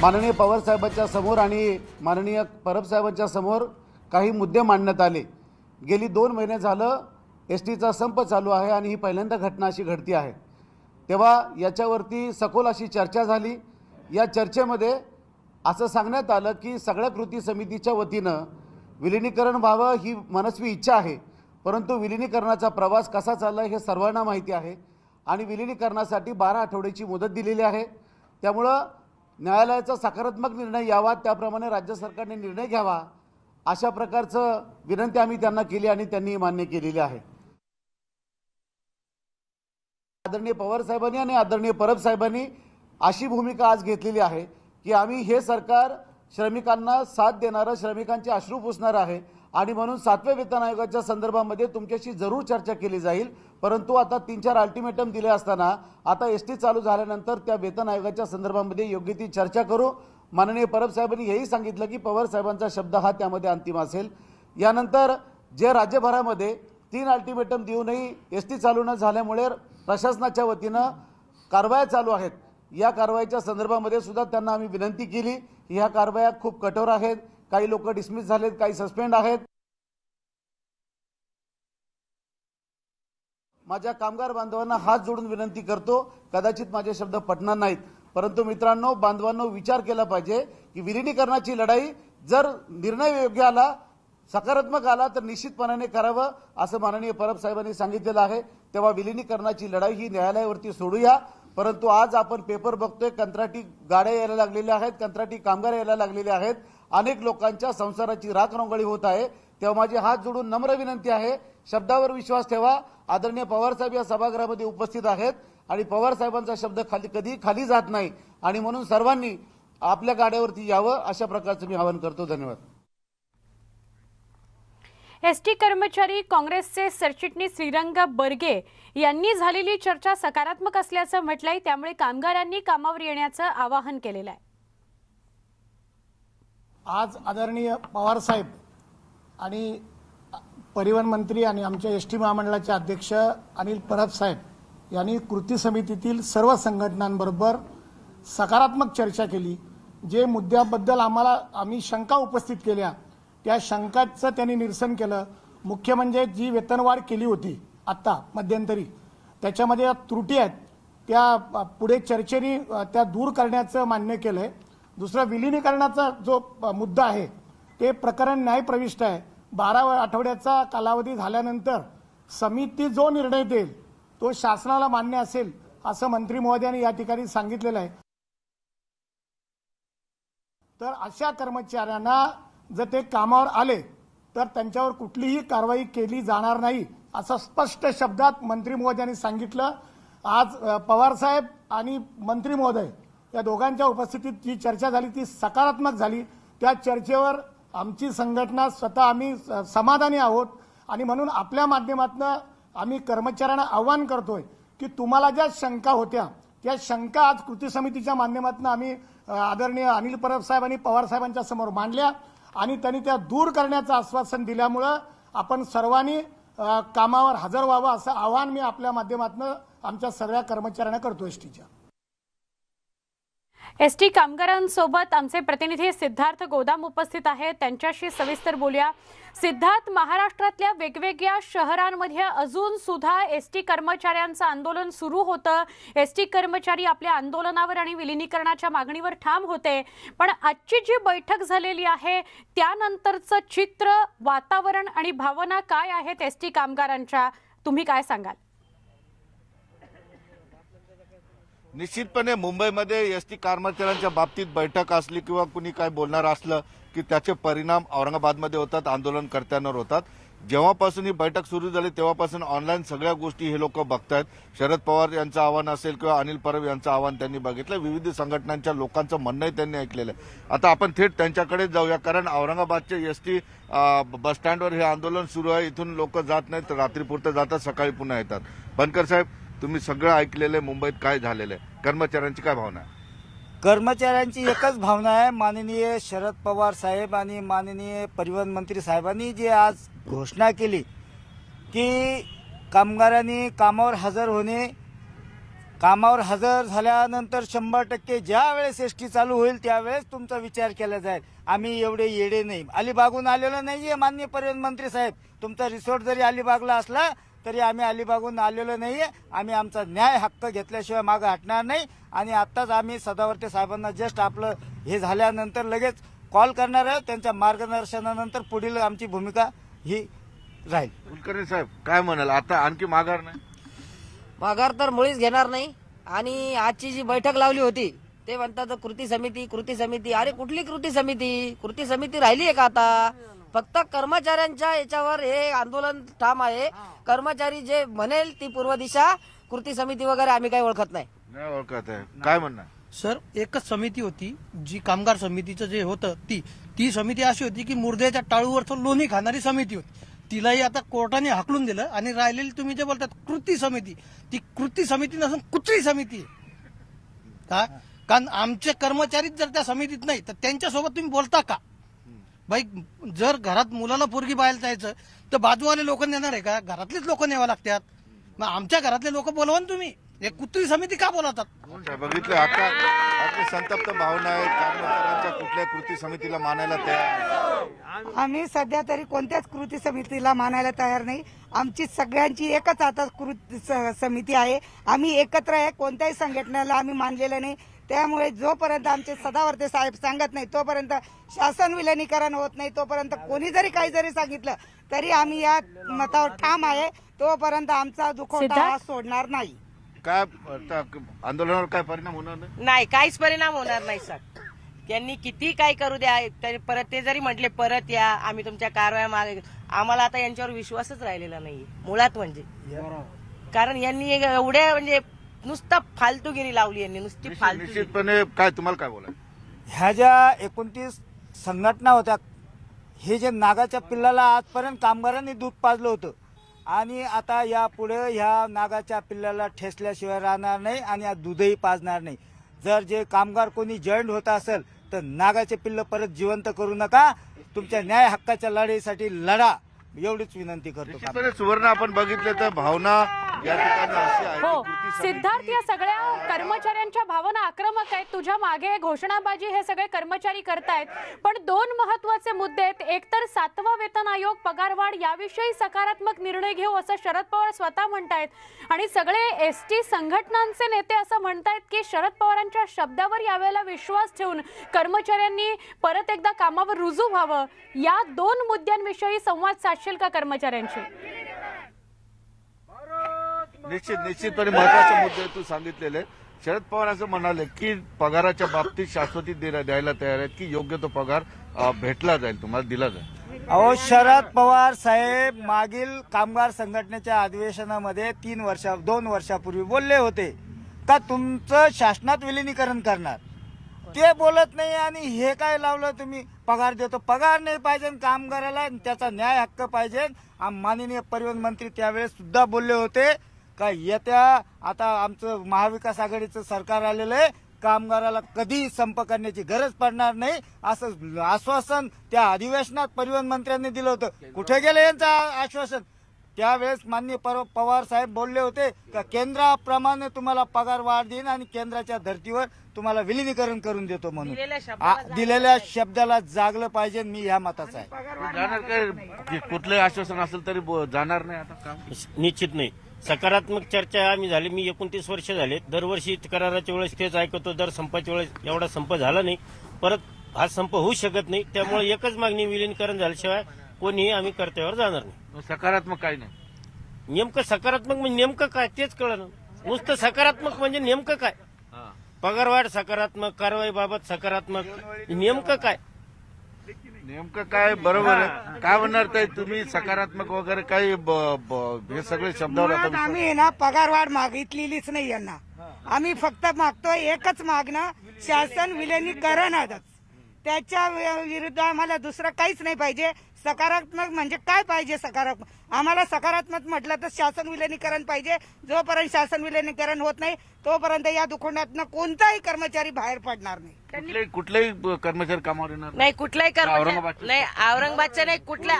माननीय पवार साहेबांच्या समोर आणि माननीय परब साहेबांच्या समोर काही मुद्दे मांडण्यात आले. गेली 2 महिने झालं एस टीचा संप चालू आहे आणि ही पहिल्यांदा घटना अशी घडती आहे. तेव्हा याच्यावरती सखोल अशी चर्चा झाली. या चर्चेमध्ये असं सांगण्यात आलं की सगळ्या कृती समितीच्या वतीनं विलिनीकरण व्हावं ही मनस्वी इच्छा आहे, परंतु विलिनीकरणाचा प्रवास कसा चालला हे सर्वांना माहिती आहे आणि विलिनीकरणासाठी 12 आठवड्याची मुदत दिलेली आहे. त्यामुळं न्यायालयाचा सकारात्मक निर्णय यावा, त्याप्रमाणे राज्य सरकारने निर्णय घ्यावा अशा प्रकारचं विनंती आम्ही त्यांना केली आणि त्यांनी मान्य केलेली आहे. आदरणीय पवार साहेबांनी आणि आदरणीय परब साहेबांनी अशी भूमिका आज घेतलेली आहे की आम्ही हे सरकार श्रमिकांना साथ देणारं, श्रमिकांचे अश्रू पुसणारं आहे आणि म्हणून 7व्या वेतन आयोगाच्या संदर्भामध्ये तुमच्याशी जरूर चर्चा केली जाईल. परंतु आता 3-4 अल्टिमेटम दिले असताना आता एस टी चालू झाल्यानंतर त्या वेतन आयोगाच्या संदर्भामध्ये योग्य ती चर्चा करू. माननीय परब साहेबांनी हेही सांगितलं की पवार साहेबांचा शब्द हा त्यामध्ये अंतिम असेल. यानंतर जे राज्यभरामध्ये 3 अल्टिमेटम देऊनही एस टी चालू न झाल्यामुळे प्रशासनाच्या वतीनं कारवाया चालू आहेत, या कारवाईच्या संदर्भामध्ये सुद्धा त्यांना आम्ही विनंती केली. ह्या कारवाया खूप कठोर आहेत, काही लोक डिसमिस झालेत, काही सस्पेंड आहेत. माझ्या कामगार बांधवांना हात जोडून विनंती करतो, कदाचित माझे शब्द पटणार नाहीत, परंतु मित्रांनो, बांधवांनो, विचार केला पाहिजे की विलिनीकरणाची लढाई जर निर्णय योग्य आला, सकारात्मक आला तर निश्चितपणाने करावं असं माननीय परब साहेबांनी सांगितलेलं आहे. तेव्हा विलिनीकरणाची लढाई ही न्यायालयावरती सोडूया. परंतु आज आपण पेपर बघतोय, कंत्राटी गाड्या यायला लागलेल्या आहेत, कंत्राटी कामगार यायला लागलेले आहेत, अनेक लोकांच्या संसाराची राखरंगोळी होत आहे. तेव्हा माझी हात जोडून नम्र विनंती आहे, शब्दावर विश्वास ठेवा. आदरणीय पवार साहेब या सभागृहामध्ये उपस्थित आहेत आणि पवार साहेबांचा शब्द कधी खाली जात नाही आणि म्हणून सर्वांनी आपल्या गाड्यावरती यावं अशा प्रकारचं मी आवाहन करतो. धन्यवाद. एसटी कर्मचारी काँग्रेसचे सरचिटणीस श्रीरंग बर्गे यांनी झालेली चर्चा सकारात्मक असल्याचं म्हटलंय, त्यामुळे कामगारांनी कामावर येण्याचं आवाहन केलेलं आहे. आज आदरणीय पवार साहेब आणि परिवहन मंत्री आणि आमच्या एसटी महामंडळाचे अध्यक्ष अनिल परब साहेब यांनी कृती समितीतील सर्व संघटनांबरोबर सकारात्मक चर्चा केली. जे मुद्द्याबद्दल आम्ही शंका उपस्थित केल्या त्या शंकाचं त्यांनी निरसन केलं. मुख्य म्हणजे जी वेतनवाढ केली होती आत्ता मध्यंतरी, त्याच्यामध्ये त्रुटी आहेत, त्या पुढे चर्चेने त्या दूर करण्याचं मान्य केलं आहे. दुसरं, विलिनीकरणाचा जो मुद्दा आहे ते प्रकरण न्यायप्रविष्ट आहे. 12 आठवड्याचा कालावधी झाल्यानंतर समिती जो निर्णय देईल तो शासनाला मान्य असेल असं मंत्री महोदयांनी या ठिकाणी सांगितलेलं आहे. तर अशा कर्मचाऱ्यांना जर ते कामावर आले तर त्यांच्यावर कुठलीही कारवाई केली जाणार नाही असं स्पष्ट शब्दात मंत्री महोदयांनी सांगितलं. आज पवार साहेब आणि मंत्री महोदय या दोघांच्या उपस्थितीत जी चर्चा झाली ती सकारात्मक झाली. त्या चर्चेवर आमची संघटना स्वतः आम्ही समाधानी आहोत आणि म्हणून आपल्या माध्यमातून आम्ही कर्मचाऱ्यांना आवाहन करतोय की तुम्हाला ज्या शंका होत्या त्या शंका आज कृती समितीच्या माध्यमातून आम्ही आदरणीय अनिल परब साहेब आणि पवार साहेबांच्या समोर मांडल्या आणि त्यांनी त्या दूर करण्याचं आश्वासन दिल्यामुळं आपण सर्वांनी कामावर हजर व्हावं असं आवाहन मी आपल्या माध्यमातून आमच्या सर्व कर्मचाऱ्यांना करतो एसटीच्या. एसटी कामगारांसोबत आमचे प्रतिनिधी सिद्धार्थ गोदाम उपस्थित आहेत, त्यांच्याशी सविस्तर बोलूया. सिद्धार्थ, महाराष्ट्रातल्या वेगवेगळ्या शहरांमध्ये अजून सुद्धा एसटी कर्मचाऱ्यांचं आंदोलन सुरू होतं. एसटी कर्मचारी आपल्या आंदोलनावर आणि विलिनीकरणाच्या मागणीवर ठाम होते. पण आजची जी बैठक झालेली आहे त्यानंतरचं चित्र, वातावरण आणि भावना काय आहेत एसटी कामगारांच्या, तुम्ही काय सांगाल? निश्चितपणे मुंबईमध्ये एसटी कर्मचाऱ्यांच्या बाबतीत बैठक असली किंवा कुणी काय बोलणार असलं की त्याचे परिणाम औरंगाबादमध्ये होतात, आंदोलनकर्त्यांवर होतात. जेव्हापासून ही बैठक सुरू झाली तेव्हापासून ऑनलाईन सगळ्या गोष्टी हे लोक बघतायत. शरद पवार यांचं आव्हान असेल किंवा अनिल परब यांचं आव्हान त्यांनी बघितलं. विविध संघटनांच्या लोकांचं म्हणणंही त्यांनी ऐकलेलं आहे. आता आपण थेट त्यांच्याकडे जाऊया, कारण औरंगाबादच्या एसटी बसस्टँडवर हे आंदोलन सुरू आहे. इथून लोक जात नाहीत, रात्रीपुरतं जातात, सकाळी पुन्हा येतात. बनकर साहेब, तुम्ही सगळं ऐकलेलं आहे, मुंबईत काय झालेलं आहे, कर्मचाऱ्यांची काय भावना आहे? कर्मचाऱ्यांची एकच भावना आहे, माननीय शरद पवार साहेब आणि माननीय परिवहन मंत्री साहेबांनी जे आज घोषणा केली की कामगारांनी कामावर हजर होणे, कामावर हजर झाल्यानंतर 100% ज्या वेळेस एसटी चालू होईल त्यावेळेस तुमचा विचार केला जाईल. आम्ही एवढे येडे नाही, अलिबागहून आलेलो नाहीये माननीय परिवहन मंत्री साहेब. तुमचा रिसॉर्ट जरी अलिबागला असला तरी आम्ही अलिबागहून आलेलो नाहीये. आम्ही आमचा न्याय हक्क घेतल्याशिवाय मागे हटणार नाही. आणि आत्ताच आम्ही सदावर्ते साहेबांना जस्ट आपलं हे झाल्यानंतर लगेच कॉल करणार आहे. त्यांच्या मार्गदर्शनानंतर पुढील आमची भूमिका ही राहील. कुलकर्णी साहेब काय म्हणाल? आता आणखी माघार नाही? माघार तर मुळीच घेणार नाही. आणि आजची जी बैठक लावली होती ते म्हणतात कृती समिती. अरे कुठली कृती समिती राहिली आहे का आता? फक्त कर्मचाऱ्यांच्या याच्यावर हे आंदोलन ठाम आहे. कर्मचारी जे म्हणेल ती पूर्व दिशा, कृती समिती वगैरे आम्ही काही ओळखत नाही. नाही ओळखत आहे. काय म्हणणार? सर, एकच समिती होती जी कामगार समितीचं जे होतं ती समिती अशी होती की मुर्द्याच्या टाळूवरचं लोणी खाणारी समिती होती. तिलाही आता कोर्टाने हाकलून दिलं आणि राहिलेली तुम्ही जे बोलतात कृती समिती, ती कृती समिती नसून कुत्री समिती आहे का? कारण आमचे कर्मचारीच जर त्या समितीत नाही तर त्यांच्यासोबत तुम्ही बोलता का? बाई, जर घरात मुलाला पोरगी बाहेर जायचं तर बाजूवाले लोक नेणार आहे का? घरातलेच लोक न्यावं लागतात. मग आमच्या घरातले लोक बोलवा ना तुम्ही. एक कुत्री समिती का बोलवतात? बघितलं आता आपली संतप्त भावना आहे. कर्मचाऱ्यांच्या कुठल्या कृती समितीला मानायला तयार? आम्ही सध्या तरी कोणत्याच कृती समितीला मानायला तयार नाही. आमची सगळ्यांची एकच आता कृती समिती आहे. आम्ही एकत्र आहे, कोणत्याही संघटनेला आम्ही मानलेलं नाही. त्यामुळे जोपर्यंत आमचे सदावर्ते साहेब सांगत नाही तोपर्यंत, शासन विलिनीकरण होत नाही तोपर्यंत, कोणी जरी काही जरी सांगितलं तरी आम्ही या मतावर ठाम आहे. तोपर्यंत आमचा दुखवटा हा सोडणार नाही. काय आंदोलनावर काय परिणाम होणार नाही, काहीच परिणाम होणार नाही सर. त्यांनी किती काय करू द्या, तरी परत ते जरी म्हटले परत या, आम्ही तुमच्या कारवाया मागे, आम्हाला आता यांच्यावर विश्वासच राहिलेला नाही मुळात. म्हणजे कारण यांनी एवढे म्हणजे नुसता फालतूगिरी लावली, यांनी नुसती फालतू. निश्चितपणे काय तुम्हाला काय बोलायचं? ह्या ज्या 29 संघटना होत्या, हे जे नागाच्या पिल्लाला आजपर्यंत कामगारांनी दूध पाजलं होतं आणि आता यापुढे ह्या नागाच्या पिल्लाला ठेसल्याशिवाय राहणार नाही आणि या दूधही पाजणार नाही. जर जे कामगार कोणी जॉईंट होत असेल तर नागाचे पिल्ल परत जिवंत करू नका. तुमच्या न्याय हक्काच्या लढाईसाठी लढा, एवढीच विनंती करतो. सुवर्ण आपण बघितलं तर भावना या ठिकाणी अशी आहे. हो सिद्धार्थ, या सगळ्या कर्मचाऱ्यांच्या भावना आक्रमक आहेत. तुझ्या मागे घोषणाबाजी हे सगळे कर्मचारी करतायत, पण दोन महत्वाचे मुद्दे आहेत. एक तर 7वा वेतन आयोग, पगारवाढ याविषयी सकारात्मक निर्णय घेऊ असं शरद पवार स्वतः म्हणतायत. आणि सगळे एसटी संघटनांचे नेते असं म्हणतायत की शरद पवारांच्या शब्दावर यावेळेला विश्वास ठेवून कर्मचाऱ्यांनी परत एकदा कामावर रुजू व्हावं. या दोन मुद्द्यांविषयी संवाद साधशील का कर्मचाऱ्यांशी? निश्चितपणे महत्वाचे मुद्दे तू सांगितलेले. शरद पवार असं म्हणाले की पगाराच्या बाबतीत शाश्वती द्यायला तयार आहेत की योग्य तो पगार भेटला जाईल, तुम्हाला दिला जाईल. अहो, शरद पवार साहेब मागील कामगार संघटनेच्या अधिवेशनामध्ये 2 वर्षापूर्वी बोलले होते का तुमचं शासनात विलिनीकरण करणार. ते बोलत नाही आणि हे काय लावलं तुम्ही? पगार देतो. पगार नाही पाहिजे कामगाराला, त्याचा न्याय हक्क पाहिजे. माननीय परिवहन मंत्री त्यावेळेस सुद्धा बोलले होते का येत्या आता आमचं महाविकास आघाडीचं सरकार आलेलं आहे, कामगाराला कधी संप करण्याची गरज पडणार नाही असं आश्वासन त्या अधिवेशनात परिवहन मंत्र्यांनी दिलं होतं. कुठे गेलं यांचं आश्वासन? त्यावेळेस माननीय पवार साहेब बोलले होते का केंद्राप्रमाणे तुम्हाला पगार वाढ देईन आणि केंद्राच्या धर्तीवर तुम्हाला विलिनीकरण करून देतो म्हणून. दिलेल्या शब्दाला जागलं पाहिजे. मी ह्या मताचा आहे. जाणार काय कुठलंही आश्वासन असेल तरी जाणार नाही आता काम? निश्चित नाही. सकारात्मक चर्चा आम्ही झाली. मी 29 वर्ष झाले. दरवर्षी कराराच्या वेळेस तेच ऐकतो. दर संपाच्या वेळेस एवढा संप झाला नाही. परत हा संप होऊ शकत नाही. त्यामुळे एकच मागणी, विलीनीकरण झाल्याशिवाय कोणीही आम्ही कर्तव्यावर जाणार नाही. सकारात्मक काही नाही. नेमकं सकारात्मक म्हणजे नेमकं काय तेच कळलं. नुसतं सकारात्मक म्हणजे नेमकं काय? पगारवाढ सकारात्मक, कारवाईबाबत सकारात्मक, नेमकं काय? नेमकं काय? बरोबर आहे. काय म्हणणार ताई तुम्ही? सकारात्मक वगैरे काही हे सगळे शब्दावर मुळात आम्ही ना पगारवाढ मागितलेलीच नाही यांना. आम्ही फक्त मागतोय एकच मागणं, शासन विलिनीकरणच. त्याच्या विरुद्ध आम्हाला दुसरं काहीच नाही पाहिजे. सकारात्मक म्हणजे काय पाहिजे? सकारात्मक आम्हाला सकारात्मक म्हटलं तर शासन विलिनीकरण पाहिजे. जोपर्यंत शासन विलिनीकरण होत नाही तोपर्यंत या दुखण्यातनं कोणताही कर्मचारी बाहेर पडणार नाही. कुठलेही कर्मचारी कामावर येणार नाही कुठलाही औरंगाबादचे? नाही, औरंगाबादच्या नाही, कुठल्या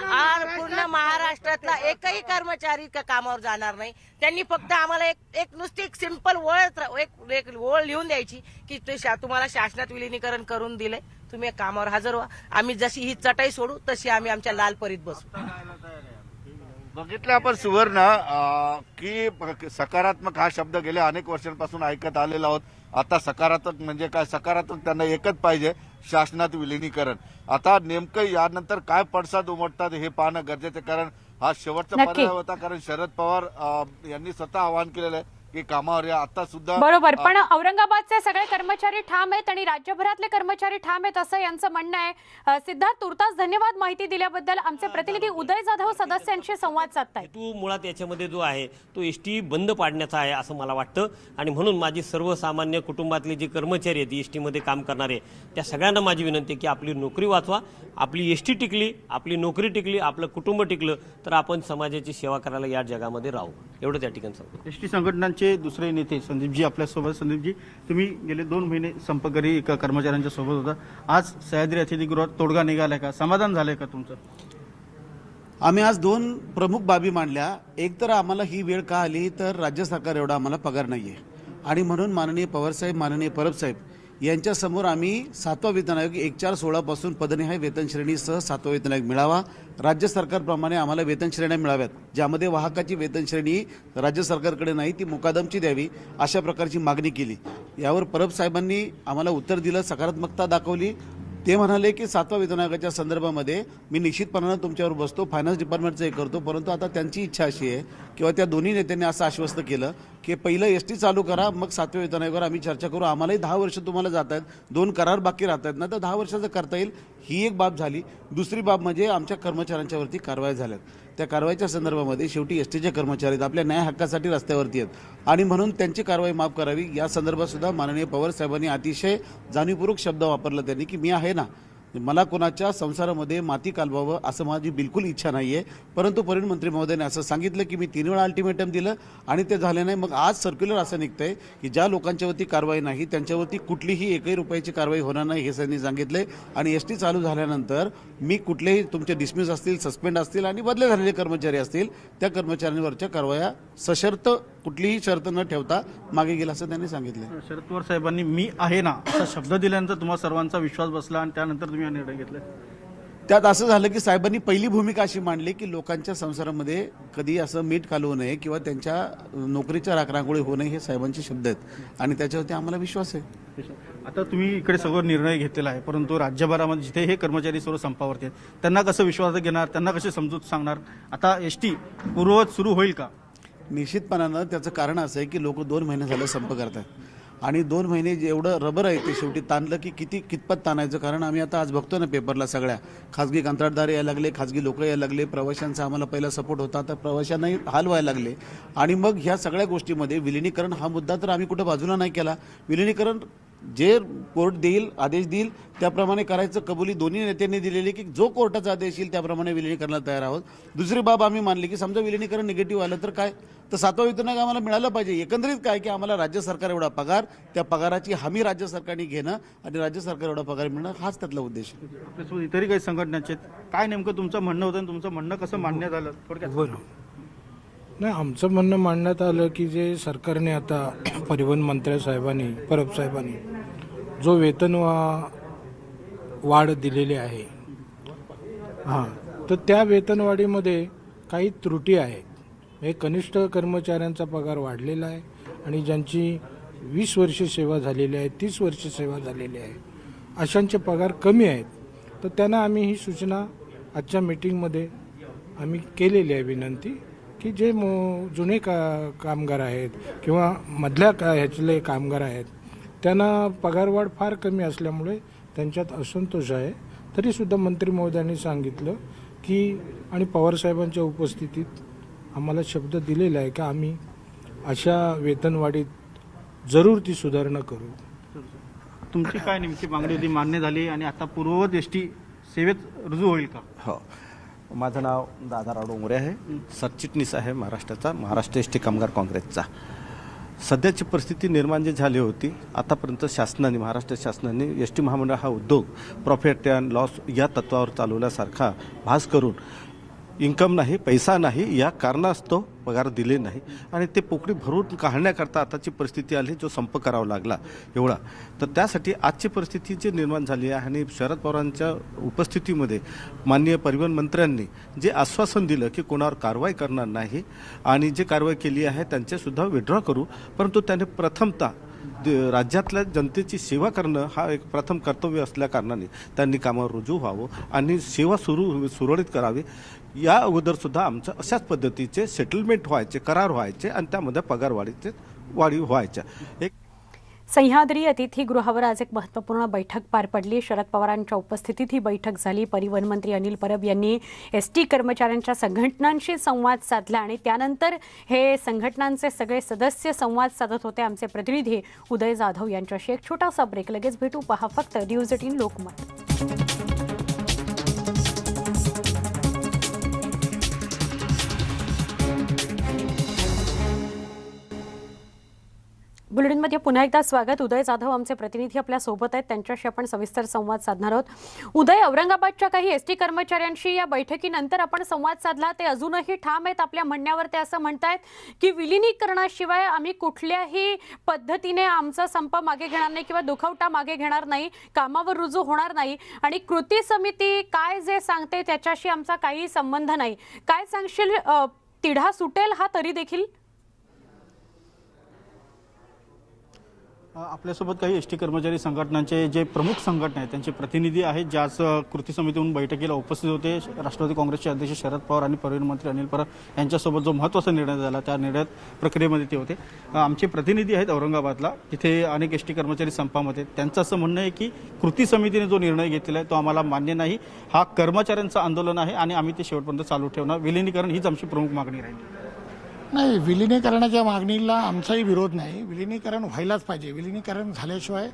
पूर्ण महाराष्ट्रातला एकही कर्मचारी कामावर जाणार नाही. त्यांनी फक्त आम्हाला एक नुसती एक सिंपल एक ओळ लिहून द्यायची की तुम्हाला शासनात विलिनीकरण करून दिले, तुम्ही कामावर हजर व्हा. आम्ही जशी ही चटाई सोडू तशी आम्ही आमच्या लाल परीत बसू. बघितलं आपण सुवर्ण की सकारात्मक हा शब्द गेल्या अनेक वर्षांपासून ऐकत आलेलो आहोत. आता सकारात्मक म्हणजे काय? सकारात्मक त्यांना एकच पाहिजे, शासनात विलिनीकरण. आता नेमकं यानंतर काय पडसाद उमटतात हे पाहणं गरजेचं आहे, कारण हा शेवटचा पर्याय होता. कारण शरद पवार यांनी स्वतः आवाहन केलेलं आहे की कामावर या. आता सुद्धा बरोबर, पण औरंगाबादचे सगळे कर्मचारी ठाम आहेत आणि राज्यभरातले कर्मचारी ठाम आहेत असं यांचं म्हणणं आहे. सिद्धार्थ, तुर्तास धन्यवाद माहिती दिल्याबद्दल. आमचे प्रतिनिधी उदय जाधव सदस्यांशी संवाद साधतायत. हेतू मुळात याच्यामध्ये जो आहे तो एसटी बंद पाडण्याचा आहे असं मला वाटतं. आणि म्हणून माझी सर्वसामान्य कुटुंबातले जे कर्मचारी आहेत एसटीमध्ये काम करणारे, त्या सगळ्यांना माझी विनंती की आपली नोकरी वाचवा. आपली एसटी टिकली, आपली नोकरी टिकली, आपलं कुटुंब टिकलं तर आपण समाजाची सेवा करायला या जगामध्ये राहू. एवढं त्या ठिकाणी सांगतो. एसटी संघटनांचे दुसरे नेते संदीपजी आपल्यासोबत. संदीपजी, तुम्ही गेले 2 महिने संपकरी कर्मचाऱ्यांच्या सोबत होता. आज सह्याद्री अतिथीगृहात तोडगा निघालाय का? समाधान झालंय का तुमचं? आम्ही आज 2 प्रमुख बाबी मांडल्या. एक तर आम्हाला ही वेळ का आली तर राज्य सरकार एवढा आम्हाला पगार नाही आहे आणि म्हणून माननीय पवारसाहेब, माननीय परबसाहेब यांच्यासमोर आम्ही 7वा वेतन आयोग 1/4/16 पासून पदनिहाय वेतन श्रेणीसह 7वा वेतन आयोग मिळावा. राज्य सरकारप्रमाणे आम्हाला वेतन श्रेण्या मिळाव्यात, ज्यामध्ये वाहकाची वेतन श्रेणी राज्य सरकारकडे नाही ती मुकादमची द्यावी, अशा प्रकारची मागणी केली. यावर परब साहेबांनी आम्हाला उत्तर दिलं, सकारात्मकता दाखवली. ते म्हणाले की 7वा वेतन आयोगाच्या संदर्भामध्ये मी निश्चितपणानं तुमच्यावर बसतो, फायनान्स डिपार्टमेंटचं हे करतो. परंतु आता त्यांची इच्छा अशी आहे किंवा त्या दोन्ही नेत्यांनी असं आश्वस्त केलं की पहिलं एसटी चालू करा, मग 7व्या वेतन आयोगावर आम्ही चर्चा करू. आम्हालाही 10 वर्ष तुम्हाला जात आहेत, 2 करार बाकी राहत आहेत ना, तर 10 वर्षाचं करता येईल. ही एक बाब झाली. दुसरी बाब म्हणजे आमच्या कर्मचाऱ्यांच्यावरती कारवाया झाल्यात. त्या कारवाईच्या संदर्भामध्ये शेवटी एसटीचे कर्मचारी आपल्या न्याय हक्कासाठी रस्त्यावरती आहेत आणि म्हणून त्यांची कारवाई माफ करावी. या संदर्भात सुद्धा माननीय पवार साहेबांनी अतिशय जाणीवपूर्वक शब्द वापरला त्यांनी की मी आहे ना, मला कोणाच्या संसारामध्ये माती कालवावं असं माझी बिलकुल इच्छा नाही आहे. परंतु परिवहन मंत्री महोदयाने असं सांगितलं की मी 3 वेळा अल्टिमेटम दिलं आणि ते झाले नाही. मग आज सर्क्युलर असं निघतंय की ज्या लोकांच्यावरती कारवाई नाही त्यांच्यावरती कुठलीही 1 रुपयाची कारवाई होणार नाही हे त्यांनी सांगितले. आणि एसटी चालू झाल्यानंतर मी कुठलेही तुमचे डिसमिस असतील, सस्पेंड असतील आणि बदले झालेले कर्मचारी असतील त्या कर्मचाऱ्यांवरच्या कारवाया सशर्त कुठलीही शर्त न ठेवता मागे गेला असं त्यांनी सांगितलं. शरद पवार साहेबांनी मी आहे ना असा शब्द दिल्यानंतर तुम्हा सर्वांचा विश्वास बसला आणि त्यानंतर तुम्ही हा निर्णय घेतला. त्यात असं झालं की साहेबांनी पहिली भूमिका अशी मांडली की लोकांच्या संसारामध्ये कधी असं मीठ घालवू नये किंवा त्यांच्या नोकरीच्या राखरांगोळी होऊ नये, हे साहेबांचे शब्द आहेत आणि त्याच्यावरती आम्हाला विश्वास आहे. आता तुम्ही इकडे सगळं निर्णय घेतलेला आहे, परंतु राज्यभरामध्ये जिथे हे कर्मचारी सर्व संपावरती आहेत त्यांना कसं विश्वास घेणार, त्यांना कशी समजूत सांगणार? आता एसटी पूर्ववत सुरू होईल का? निश्चितपणानं त्याचं कारण असं आहे की लोक 2 महिने झालं संप करतात आणि 2 महिने जेवढं रबर आहे ते शेवटी ताणलं की कितपत ताणायचं. कारण आम्ही आता आज बघतो ना पेपरला, सगळ्या खाजगी कंत्राटदार यायला लागले, खाजगी लोक यायला लागले, प्रवाशांचा आम्हाला पहिला सपोर्ट होता तर प्रवाशांनाही हाल व्हायला लागले. आणि मग ह्या सगळ्या गोष्टीमध्ये विलिनीकरण हा मुद्दा तर आम्ही कुठं बाजूला नाही केला. विलिनीकरण जे कोर्ट देईल, आदेश देईल त्याप्रमाणे करायचं कबुली दोन्ही नेत्यांनी दिलेली की जो कोर्टाचा आदेश येईल त्याप्रमाणे विलिनीकरणाला तयार आहोत. दुसरी बाब आम्ही मानली की समजा विलिनीकरण निगेटिव्ह आलं तर काय, तर 7वं वेतन आयोग आम्हाला मिळालं पाहिजे. एकंदरीत काय की आम्हाला राज्य सरकार एवढा पगार, त्या पगाराची हमी राज्य सरकारने घेणं आणि राज्य सरकार एवढा पगार मिळणं हाच त्यातला उद्देश आहे. आपल्यासोबत इतरही काही संघटनाचे काय नेमकं तुमचं म्हणणं होतं आणि तुमचं म्हणणं कसं मान्य झालं थोडक्यात? बरं, नाही आमचं म्हणणं मांडण्यात आलं की जे सरकारने आता परिवहन मंत्री साहेबांनी, परब साहेबांनी जो वेतन वाढ दिलेली आहे, हां, तर त्या वेतनवाढीमध्ये काही त्रुटी आहेत. हे कनिष्ठ कर्मचाऱ्यांचा पगार वाढलेला आहे आणि ज्यांची 20 वर्षे सेवा झालेली आहे, 30 वर्षे सेवा झालेली आहे, अशांचे पगार कमी आहेत. तर त्यांना आम्ही ही सूचना आजच्या मीटिंगमध्ये आम्ही केलेली आहे विनंती की जे जुने कामगार आहेत किंवा मधल्या ह्यातले कामगार आहेत त्यांना पगारवाढ फार कमी असल्यामुळे त्यांच्यात असंतोष आहे. तरीसुद्धा मंत्री महोदयांनी सांगितलं की आणि पवारसाहेबांच्या उपस्थितीत आम्हाला शब्द दिलेला आहे की आम्ही अशा वेतनवाढीत जरूर ती सुधारणा करू. तुमची काय नेमकी मागणी होती, मान्य झाली आणि आता पूर्ववत एसटी सेवेत रुजू होईल का? हो, माझं नाव दादाराव डोंगरे आहे, सरचिटणीस आहे महाराष्ट्राचा, महाराष्ट्र एस टी कामगार काँग्रेसचा. सध्याची परिस्थिती निर्माण जी झाली होती, आतापर्यंत शासनाने, महाराष्ट्र शासनाने एस टी महामंडळ हा उद्योग प्रॉफिट अँड लॉस या तत्वावर चालवल्यासारखा भास करून इन्कम नाही, पैसा नाही या कारणास्तव पगार दिले नाही आणि ते पोकळी भरून काढण्याकरता आताची परिस्थिती आली, जो संप करावा लागला एवढा. तर त्यासाठी आजची परिस्थिती जी निर्माण झाली आहे आणि शरद पवारांच्या उपस्थितीमध्ये माननीय परिवहन मंत्र्यांनी जे आश्वासन दिलं की कोणावर कारवाई करणार नाही आणि जे कारवाई केली आहे त्यांचेसुद्धा विड्रॉ करू, परंतु त्याने प्रथमतः राज्यातल्या जनतेची सेवा करणं हा एक प्रथम कर्तव्य असल्याकारणाने त्यांनी कामावर रुजू व्हावं आणि सेवा सुरळीत करावी. या अगोदरसुद्धा आमचं अशाच पद्धतीचे सेटलमेंट व्हायचे, करार व्हायचे आणि त्यामध्ये पगारवाढीचे वाढीव व्हायच्या. एक सह्याद्री अतिथीगृहावर आज एक महत्त्वपूर्ण बैठक पार पडली. शरद पवारांच्या उपस्थितीत ही बैठक झाली. परिवहन मंत्री अनिल परब यांनी एसटी कर्मचाऱ्यांच्या संघटनांशी संवाद साधला आणि त्यानंतर हे संघटनांचे सगळे सदस्य संवाद साधत होते. आमचे प्रतिनिधी उदय जाधव यांच्याशी एक छोटासा ब्रेक, लगेच भेटू. पहा फक्त न्यूज 18 लोकमत. बुलेटिनमध्ये पुन्हा एकदा स्वागत. उदय जाधव आमचे प्रतिनिधी आपल्या सोबत आहेत, त्यांच्याशी आपण सविस्तर संवाद साधणार आहोत. उदय, औरंगाबादच्या काही एसटी कर्मचाऱ्यांशी या बैठकीनंतर आपण संवाद साधला, ते अजूनही ठाम आहेत आपल्या म्हणण्यावर. ते असं म्हणतायत की विलिनीकरणाशिवाय आम्ही कुठल्याही पद्धतीने आमचा संप मागे घेणार नाही किंवा दुखवटा मागे घेणार नाही, कामावर रुजू होणार नाही आणि कृती समिती काय जे सांगते त्याच्याशी आमचा काही संबंध नाही. काय सांगशील, तिढा सुटेल हा तरी देखील? आपल्यासोबत काही एस टी कर्मचारी संघटनांचे जे प्रमुख संघटना आहेत त्यांचे प्रतिनिधी आहेत, जे आज कृती समितीहून बैठकीला उपस्थित होते. राष्ट्रवादी काँग्रेसचे अध्यक्ष शरद पवार आणि परिवहन मंत्री अनिल परब यांच्यासोबत जो महत्त्वाचा निर्णय झाला त्या निर्णय प्रक्रियेमध्ये ते होते. आमचे प्रतिनिधी आहेत औरंगाबादला, तिथे अनेक एस टी कर्मचारी संपामध्ये. त्यांचं असं म्हणणं आहे की कृती समितीने जो निर्णय घेतलेला आहे तो आम्हाला मान्य नाही, हा कर्मचाऱ्यांचं आंदोलन आहे आणि आम्ही ते शेवटपर्यंत चालू ठेवणार. विलिनीकरण हीच आमची प्रमुख मागणी राहील. नाही, विलिनीकरणाच्या मागणीला आमचाही विरोध नाही. विलिनीकरण व्हायलाच पाहिजे. विलिनीकरण झाल्याशिवाय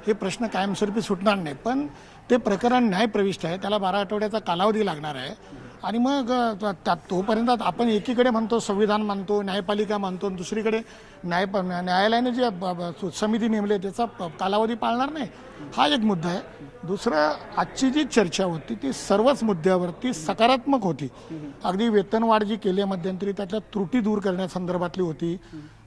हे प्रश्न कायमस्वरूपी सुटणार नाही. पण ते प्रकरण न्यायप्रविष्ट आहे, त्याला 12 आठवड्याचा कालावधी लागणार आहे आणि मग तोपर्यंत आपण एकीकडे म्हणतो संविधान मानतो, न्यायपालिका मानतो, दुसरीकडे न्यायालयाने जे समिती नेमली त्याचा कालावधी पाळणार नाही. हा एक मुद्दा आहे. दुसरं, आजची जी चर्चा होती ती सर्वच मुद्द्यावरती सकारात्मक होती. अगदी वेतनवाढ जी केली आहे मध्यंतरी त्यातल्या त्रुटी दूर करण्यासंदर्भातली होती.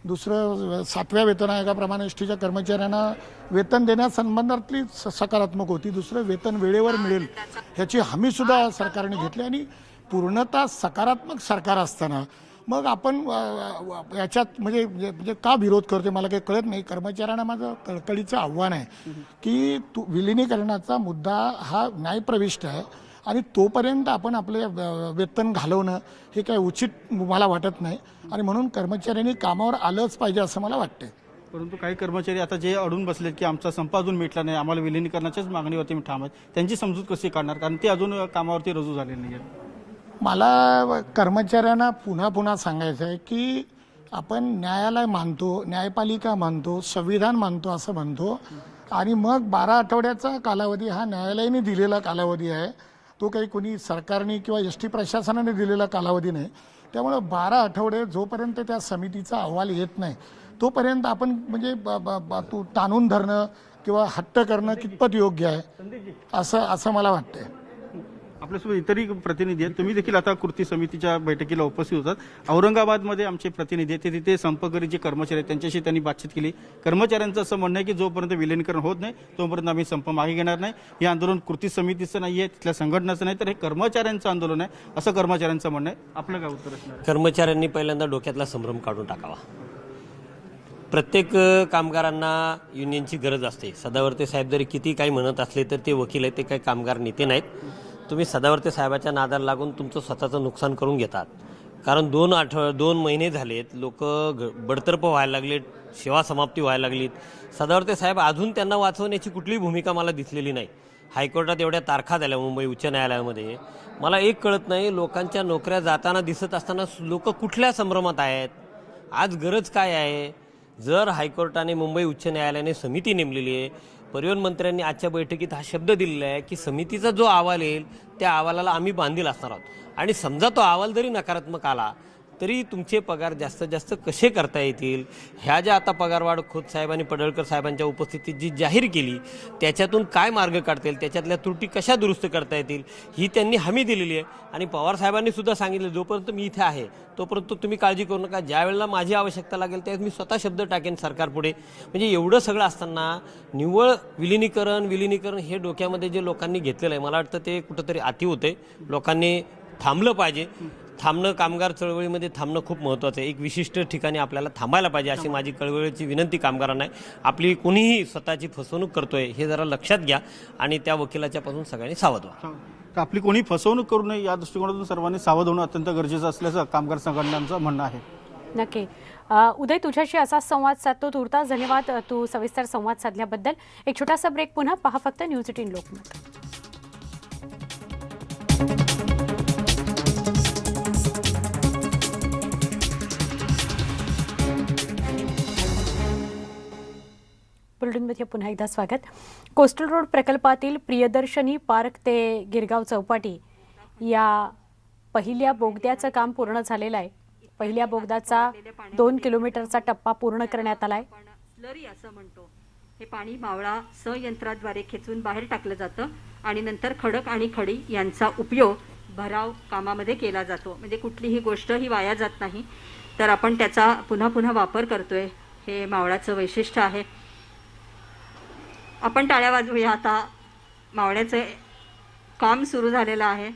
दुसरं, 7व्या वेतन आयोगाप्रमाणे एस टीच्या कर्मचाऱ्यांना वेतन देण्यासंबंधातली सकारात्मक होती. दुसरं, वेतन वेळेवर मिळेल ह्याची हमीसुद्धा सरकारने घेतली आणि पूर्णतः सकारात्मक सरकार असताना मग आपण याच्यात म्हणजे का विरोध करते मला काही कळत नाही. कर्मचाऱ्यांना माझं कळकळीचं आव्हान आहे की विलिनीकरणाचा मुद्दा हा न्यायप्रविष्ट आहे आणि तोपर्यंत आपण आपले वेतन घालवणं हे काही उचित मला वाटत नाही आणि म्हणून कर्मचाऱ्यांनी कामावर आलंच पाहिजे असं मला वाटतंय. परंतु काही कर्मचारी आता जे अडून बसलेत की आमचा संप अजून मिटला नाही, आम्हाला विलिनीकरणाच्याच मागणीवरती मी ठाम आहे, त्यांची समजूत कशी काढणार, कारण ते अजून कामावरती रुजू झालेली नाही आहे. मला कर्मचाऱ्यांना पुन्हा पुन्हा सांगायचं आहे की आपण न्यायालय मानतो, न्यायपालिका मानतो, संविधान मानतो असं म्हणतो आणि मग 12 आठवड्याचा कालावधी हा न्यायालयाने दिलेला कालावधी आहे, तो काही कोणी सरकारने किंवा एस टी प्रशासनाने दिलेला कालावधी नाही. त्यामुळं 12 आठवडे जोपर्यंत त्या समितीचा अहवाल येत नाही तोपर्यंत आपण म्हणजे तू ताणून धरणं किंवा हट्ट करणं कितपत योग्य आहे असं मला वाटतंय. आपल्यासोबत इतरही प्रतिनिधी आहेत. तुम्ही देखील आता कृती समितीच्या बैठकीला उपस्थित होतात. औरंगाबादमध्ये आमचे प्रतिनिधी आहेत, ते तिथे संपकरी जे कर्मचारी आहेत त्यांच्याशी त्यांनी बातचीत केली. कर्मचाऱ्यांचं असं म्हणणं आहे की जोपर्यंत विलिनीकरण होत नाही तोपर्यंत आम्ही संप मागे घेणार नाही. हे आंदोलन कृती समितीचं नाही आहे, तिथल्या संघटनाचं नाही, तर हे कर्मचाऱ्यांचं आंदोलन आहे असं कर्मचाऱ्यांचं म्हणणं आहे. आपलं काय उत्तर असणार? कर्मचाऱ्यांनी पहिल्यांदा डोक्यातला संभ्रम काढून टाकावा. प्रत्येक कामगारांना युनियनची गरज असते. सदावर्ते साहेब जरी किती काही म्हणत असले तर ते वकील आहेत, ते काही कामगार नेते नाहीत. तुम्ही सदावर्ते साहेबाच्या नादाला लागून तुमचं स्वतःचं नुकसान करून घेतात. कारण 2 महिने झालेत, लोक बडतर्फ व्हायला लागलेत, सेवा समाप्ती व्हायला लागलीत. सदावर्ते साहेब अजून त्यांना वाचवण्याची कुठलीही भूमिका मला दिसलेली नाही. हायकोर्टात एवढ्या तारखा झाल्या मुंबई उच्च न्यायालयामध्ये. मला एक कळत नाही, लोकांच्या नोकऱ्या जाताना दिसत असताना लोक कुठल्या संभ्रमात आहेत? आज गरज काय आहे? जर हायकोर्टाने मुंबई उच्च न्यायालयाने समिती नेमलेली आहे, परिवहन मंत्र्यांनी आजच्या बैठकीत हा शब्द दिलेला आहे की समितीचा जो अहवाल येईल त्या अहवालाला आम्ही बांधील असणार आहोत. आणि समजा तो अहवाल जरी नकारात्मक आला तरी तुमचे पगार जास्तीत जास्त कसे करता येतील, ह्या ज्या आता पगारवाढ खोत साहेब आणि पडळकर साहेबांच्या उपस्थितीत जी जाहीर केली त्याच्यातून काय मार्ग काढता येईल, त्याच्यातल्या त्रुटी कशा दुरुस्त करता येतील ही त्यांनी हमी दिलेली आहे. आणि पवार साहेबांनी सुद्धा सांगितलं जोपर्यंत मी इथे आहे तोपर्यंत तुम्ही काळजी करू नका, ज्या वेळेला माझी आवश्यकता लागेल त्यावेळेस मी स्वतः शब्द टाकेन सरकारपुढे. म्हणजे एवढं सगळं असताना निव्वळ विलिनीकरण हे डोक्यामध्ये जे लोकांनी घेतलेलं आहे, मला वाटतं ते कुठंतरी अति होते. लोकांनी थांबलं पाहिजे. कामगार चळवळीमध्ये थांबणं खूप महत्त्वाचं आहे. एक विशिष्ट ठिकाणी आपल्याला थांबायला पाहिजे अशी माझी कळवळीची विनंती कामगारांना आहे. आपली कुणीही स्वतःची फसवणूक करतोय हे जरा लक्षात घ्या आणि त्या वकिलाच्या पासून सगळ्यांनी सावध व्हा. आपली कोणी फसवणूक करू नये या दृष्टिकोनातून सर्वांनी सावध होणं अत्यंत गरजेचं असल्याचं कामगार संघटनांचं म्हणणं आहे. नक्की. उदय, तुझ्याशी असाच संवाद साधतो. तुर्तास धन्यवाद तू सविस्तर संवाद साधल्याबद्दल. एक छोटासा ब्रेक, पुन्हा पहा फक्त न्यूज 18 लोकमत. बुलेटिनमध्ये पुन्हा एकदा स्वागत. कोस्टल रोड प्रकल्पातील प्रियदर्शनी पार्क ते गिरगाव चौपाटी या पहिल्या बोगद्याचं काम पूर्ण झालेलं आहे. पहिल्या बोगद्याचा 2 किलोमीटरचा टप्पा पूर्ण करण्यात आलाय. स्लरी असं म्हणतो. हे पाणी मावळा संयंत्राद्वारे खेचून बाहेर टाकलं जातं आणि नंतर खडक आणि खडी यांचा उपयोग भराव कामामध्ये केला जातो. म्हणजे कुठलीही गोष्ट ही वाया जात नाही, तर आपण त्याचा पुन्हा पुन्हा वापर करतोय. हे मावळाचं वैशिष्ट्य आहे. आपण टाळ्या वाजवूया. आता मावळ्याचं काम सुरू झालेलं आहे.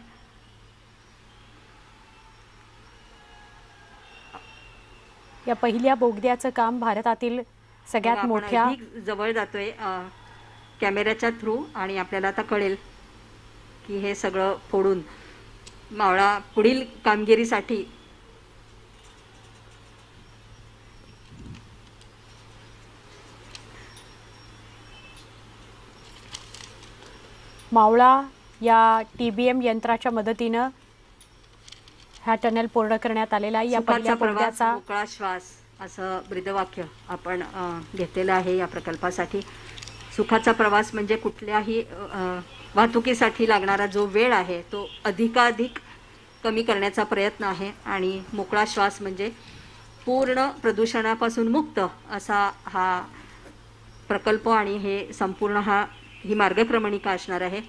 या पहिल्या बोगद्याचं काम भारतातील सगळ्यात मोठ्या जवळ जातोय कॅमेऱ्याच्या थ्रू आणि आपल्याला आता कळेल की हे सगळं फोडून मावळा पुढील कामगिरीसाठी मावळा या TBM यंत्राच्या मदतीनं हा टनेल पूर्ण करण्यात आलेला आहे. या पहिल्या बोगद्याचा मोकळा श्वास असं ब्रीदवाक्य आपण घेतलेलं आहे या प्रकल्पासाठी. सुखाचा प्रवास म्हणजे कुठल्याही वाहतुकीसाठी लागणारा जो वेळ आहे तो अधिकाधिक कमी करण्याचा प्रयत्न आहे. आणि मोकळा श्वास म्हणजे पूर्ण प्रदूषणापासून मुक्त असा हा प्रकल्प आणि हे संपूर्ण ही मार्गक्रमणिका असणार आहे.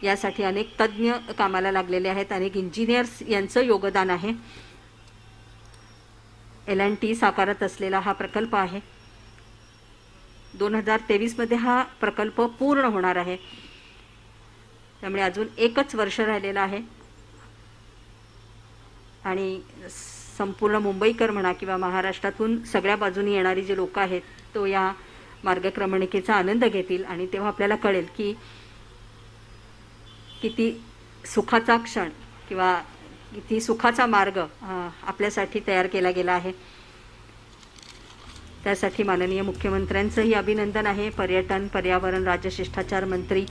यासाठी अनेक तज्ज्ञ कामाला लागलेले आहेत, अनेक इंजिनियर्स यांचं योगदान आहे. L&T साकारत असलेला हा प्रकल्प आहे. 2023 हा प्रकल्प पूर्ण होणार आहे. त्यामुळे अजून 1च वर्ष राहिलेलं आहे आणि संपूर्ण मुंबईकर म्हणा किंवा महाराष्ट्रातून सगळ्या बाजूनी येणारी जी लोक आहेत तो या मार्गक्रमणिकेचा आनंद घेतील. आणि तेव्हा आपल्याला कळेल की किती सुखाचा क्षण किंवा किती सुखाचा मार्ग आपल्यासाठी तयार केला गेला आहे. त्यासाठी माननीय मुख्यमंत्र्यांचंही अभिनंदन आहे. पर्यटन पर्यावरण राज्य शिष्टाचार मंत्री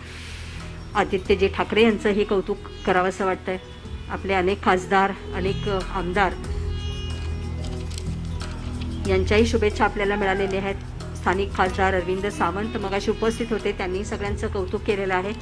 आदित्यजी ठाकरे यांचंही कौतुक करावंसं वाटतंय. आपले अनेक खासदार अनेक आमदार यांच्याही शुभेच्छा आपल्याला मिळालेल्या आहेत. स्थानिक खासदार अरविंद सावंत मगाशी उपस्थित होते, त्यांनी सगळ्यांचं कौतुक केलेलं आहे.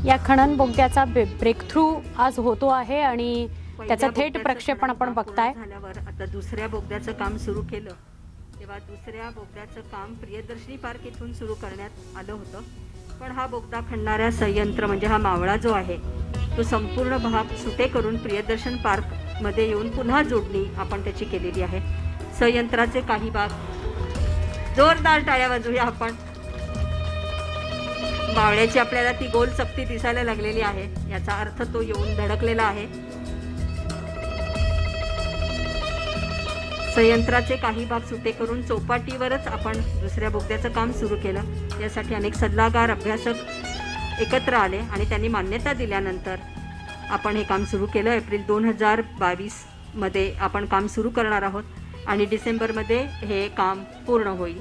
या खणन बोगद्याचा ब्रेक थ्रू आज होतो आहे आणि त्याचं थेट प्रक्षेपण आपण बघताय. झाल्यावर आता दुसऱ्या बोगद्याचं काम सुरू केलं तेव्हा दुसऱ्या बोगद्याचं काम प्रियदर्शनी पार्क इथून सुरू करण्यात आलं होतं. पण हा बोगदा खणणाऱ्या संयंत्र म्हणजे हा मावळा जो आहे तो संपूर्ण भाग सुटे करून प्रियदर्शन पार्क मध्ये येऊन पुन्हा जोडणी आपण त्याची केलेली आहे. संयंत्राचे काही भाग, जोरदार टाळ्या वाजवूया आपण. मावळ्याची आपल्याला ती गोल चकती दिसायला लागलेली आहे, याचा अर्थ तो येऊन धडकलेला आहे. संयंत्राचे काही भाग सुटे करून चौपाटीवरच आपण दुसऱ्या बोगद्याचं काम सुरू केलं. यासाठी अनेक सल्लागार अभ्यासक एकत्र आले आणि त्यांनी मान्यता दिल्यानंतर आपण हे काम सुरू केलं. एप्रिल 2022 मध्ये आपण काम सुरू करणार आहोत आणि डिसेंबरमध्ये हे काम पूर्ण होईल.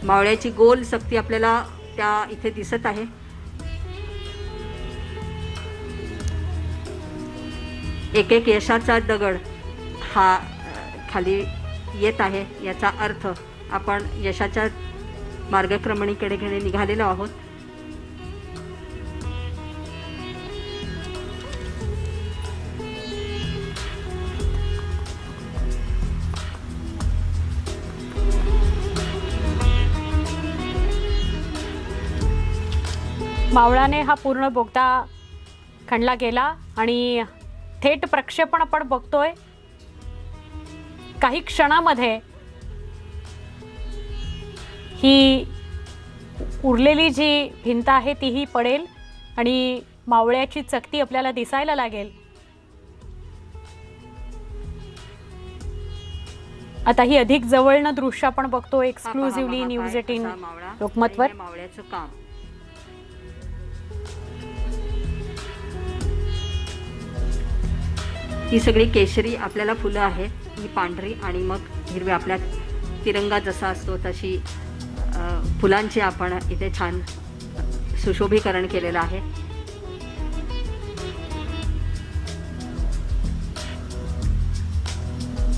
मावळ्याची गोल सक्ती आपल्याला त्या इथे दिसत आहे. एक एक यशाचा दगड हा खाली येत आहे, याचा अर्थ आपण यशाच्या मार्गक्रमणीकडे निघालेलो आहोत. मावळाने हा पूर्ण बोगदा खणला गेला आणि थेट प्रक्षेपण आपण बघतोय. काही क्षणामध्ये ही उरलेली जी भिंत आहे तीही पडेल आणि मावळ्याची चकती आपल्याला दिसायला लागेल. आता ही अधिक जवळनं दृश्य आपण बघतो एक्सक्लुझिव्हली न्यूज 18 लोकमतवर. मावळ्याचं काम ही सगळी केशरी आपल्याला फुलं आहेत, ही पांढरी आणि मग हिरवी. आपल्या तिरंगा जसा असतो तशी फुलांची आपण इथे छान सुशोभीकरण केलेलं आहे.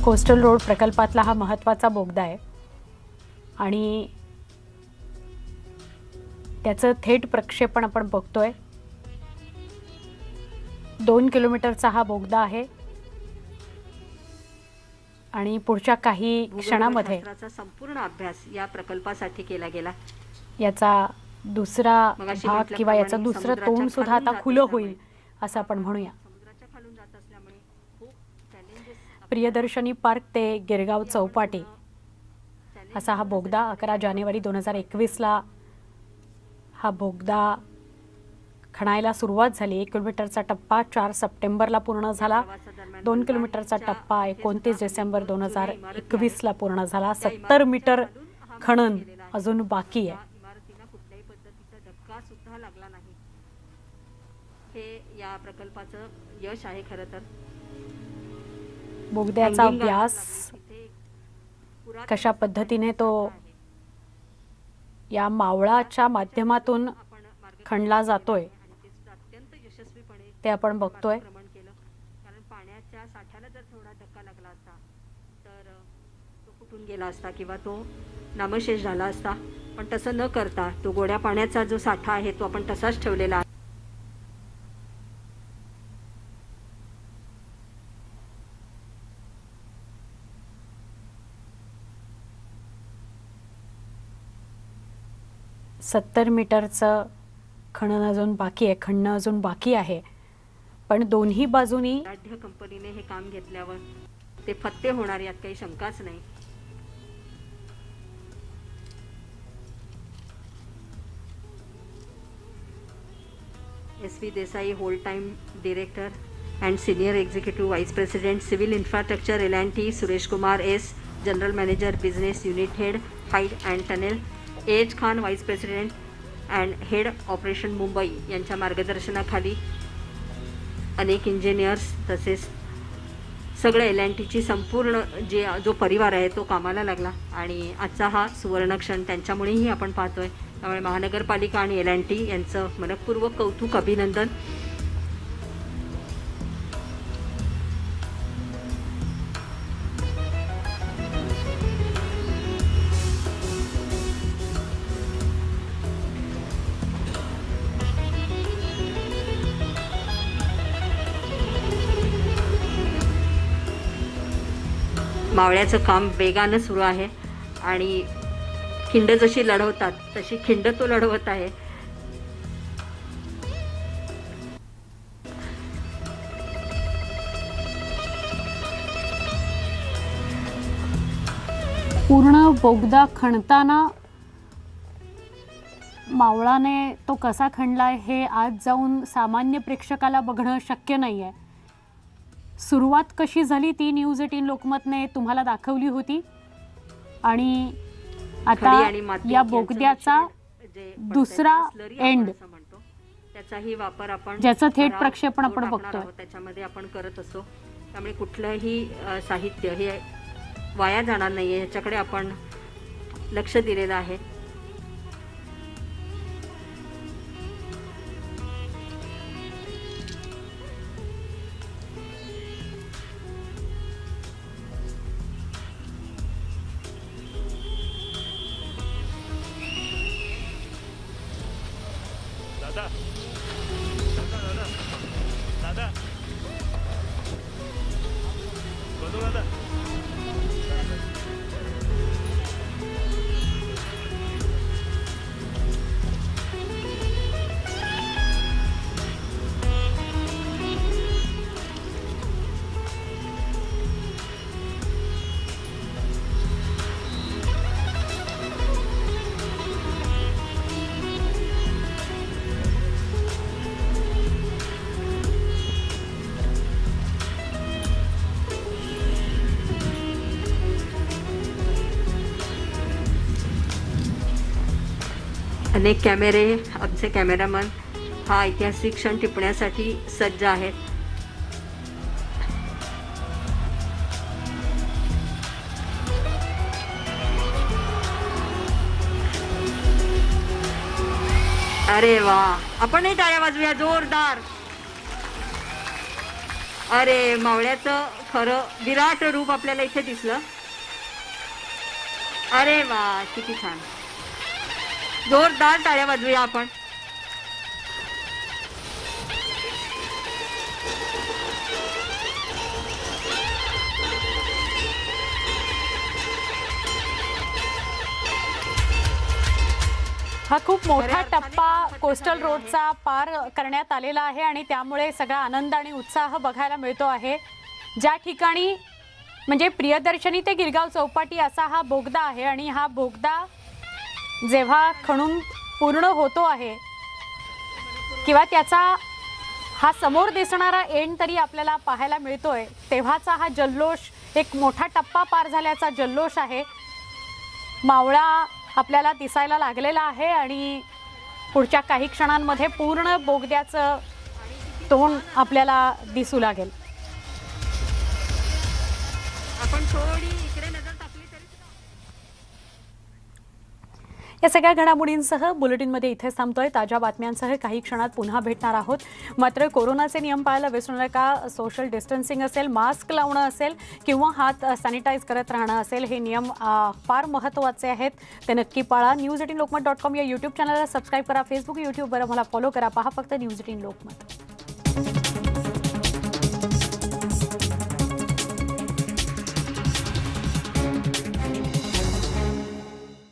कोस्टल रोड प्रकल्पातला हा महत्त्वाचा बोगदा आहे आणि त्याचं थेट प्रक्षेपण आपण बघतोय. 2 किलोमीटरचा हा बोगदा आहे आणि पुढच्या काही क्षणामध्ये संपूर्ण अभ्यास या प्रकल्पासाठी केला गेला. याचा दुसरा भाग किंवा याचं दुसरं तोंड सुद्धा आता खुलं होईल असं आपण म्हणूया. प्रियदर्शनी पार्क ते गिरगाव चौपाटी असा हा बोगदा 11 जानेवारी 2021ला हा बोगदा खणायला सुरुवात झाली. 1 किलोमीटरचा टप्पा 4 सप्टेंबरला पूर्ण झाला. 2 किलोमीटरचा टप्पा 29 डिसेंबर 2021ला पूर्ण झाला. 70 मीटर खणन अजून बाकी आहे. इमारतीला कुठल्याही पद्धतीचा धक्का सुद्धा लागला नाही. हे या प्रकल्पाचं यश आहे. खरं तर बोगद्याचा व्यास कशा पद्धतीने तो या मावळाच्या माध्यमातून खणला जातोय ते आपण बघतोय. कारण पाण्याच्या साठ्याला जर थोडा धक्का लागला असता तर तो फुटून गेला असता किंवा तो नामशेष झाला असता. पण तसं न करता तो गोड्या पाण्याचा जो साठा आहे तो आपण तसाच ठेवलेला आहे. सत्तर मीटरचं खणन अजून बाकी आहे, खणणं अजून बाकी आहे. पण दोन्ही बाजूनी राज्य कंपनीने हे काम घेतल्यावर ते फत्ते होणार यात काही शंकाच नाही. S V Desai whole time director and Senior Executive Vice President, Civil Infrastructure L&T, Suresh Kumar S, General Manager, Business Unit Head, Height and Tunnel, A.H. Khan, Vice President and Head Operation Mumbai यांच्या मार्गदर्शनाखाली अनेक engineers तसेच सगळं L&Tची संपूर्ण जो परिवार आहे तो कामाला लागला आणि आजचा हा सुवर्णक्षण त्यांच्यामुळेही आपण पाहतोय. त्यामुळे महानगरपालिका आणि L&T यांचं मनपूर्वक कौतुक, अभिनंदन. मावळ्याचं काम वेगानं सुरू आहे आणि खिंड जशी लढवतात तशी खिंड तो लढवत आहे. पूर्ण बोगदा खणताना मावळाने तो कसा खणलाय हे आज जाऊन सामान्य प्रेक्षकाला बघणं शक्य नाही आहे. सुरुवात कशी झाली ती न्यूज 18 लोकमतने तुम्हाला दाखवली होती आणि आता या बोगद्याचा दुसरा एंड त्याचाही वापर आपण ज्याचं थेट प्रक्षेपण आपण बघतोय त्याच्यामध्ये आपण करत असतो. त्यामुळे कुठलंही साहित्य हे वाया जाणार नाहीये याच्याकडे आपण लक्ष दिलेलं आहे. अनेक कॅमेरे, आमचे कॅमेरामन हा ऐतिहासिक क्षण टिपण्यासाठी सज्ज आहेत. अरे वा, आपणही टाळ्या वाजवूया जोरदार. अरे मावळ्याचं खरं विराट रूप आपल्याला इथे दिसलं. अरे वा, किती छान. जोरदार टाळ्या वाजवूया आपण. हा खूप मोठा टप्पा कोस्टल रोडचा पार करण्यात आलेला आहे आणि त्यामुळे सगळा आनंद आणि उत्साह बघायला मिळतो आहे. ज्या ठिकाणी म्हणजे प्रियदर्शनी ते गिरगाव चौपाटी असा हा बोगदा आहे आणि हा बोगदा जेव्हा खणून पूर्ण होतो आहे किंवा त्याचा हा समोर दिसणारा एंड तरी आपल्याला पाहायला मिळतोय तेव्हाचा हा जल्लोष, एक मोठा टप्पा पार झाल्याचा जल्लोष आहे. मावळा आपल्याला दिसायला लागलेला आहे आणि पुढच्या काही क्षणांमध्ये पूर्ण बोगद्याचं तोंड आपल्याला दिसू लागेल. आपण थोडी इकडे नजर टाकली तरी. या सगळ्या घडामोडींसह बुलेटिनमध्ये इथेच थांबतोय. ताज्या बातम्यांसह काही क्षणात पुन्हा भेटणार आहोत. मात्र कोरोनाचे नियम पाळायला विसरू नका. सोशल डिस्टन्सिंग असेल, मास्क लावणं असेल किंवा हात सॅनिटाईज करत राहणं असेल, हे नियम फार महत्त्वाचे आहेत. ते नक्की पाळा. News18lokmat.com या यूट्यूब चॅनलला सबस्क्राईब करा. फेसबुक, यूट्यूबवर मला फॉलो करा. पहा फक्त News18 लोकमत.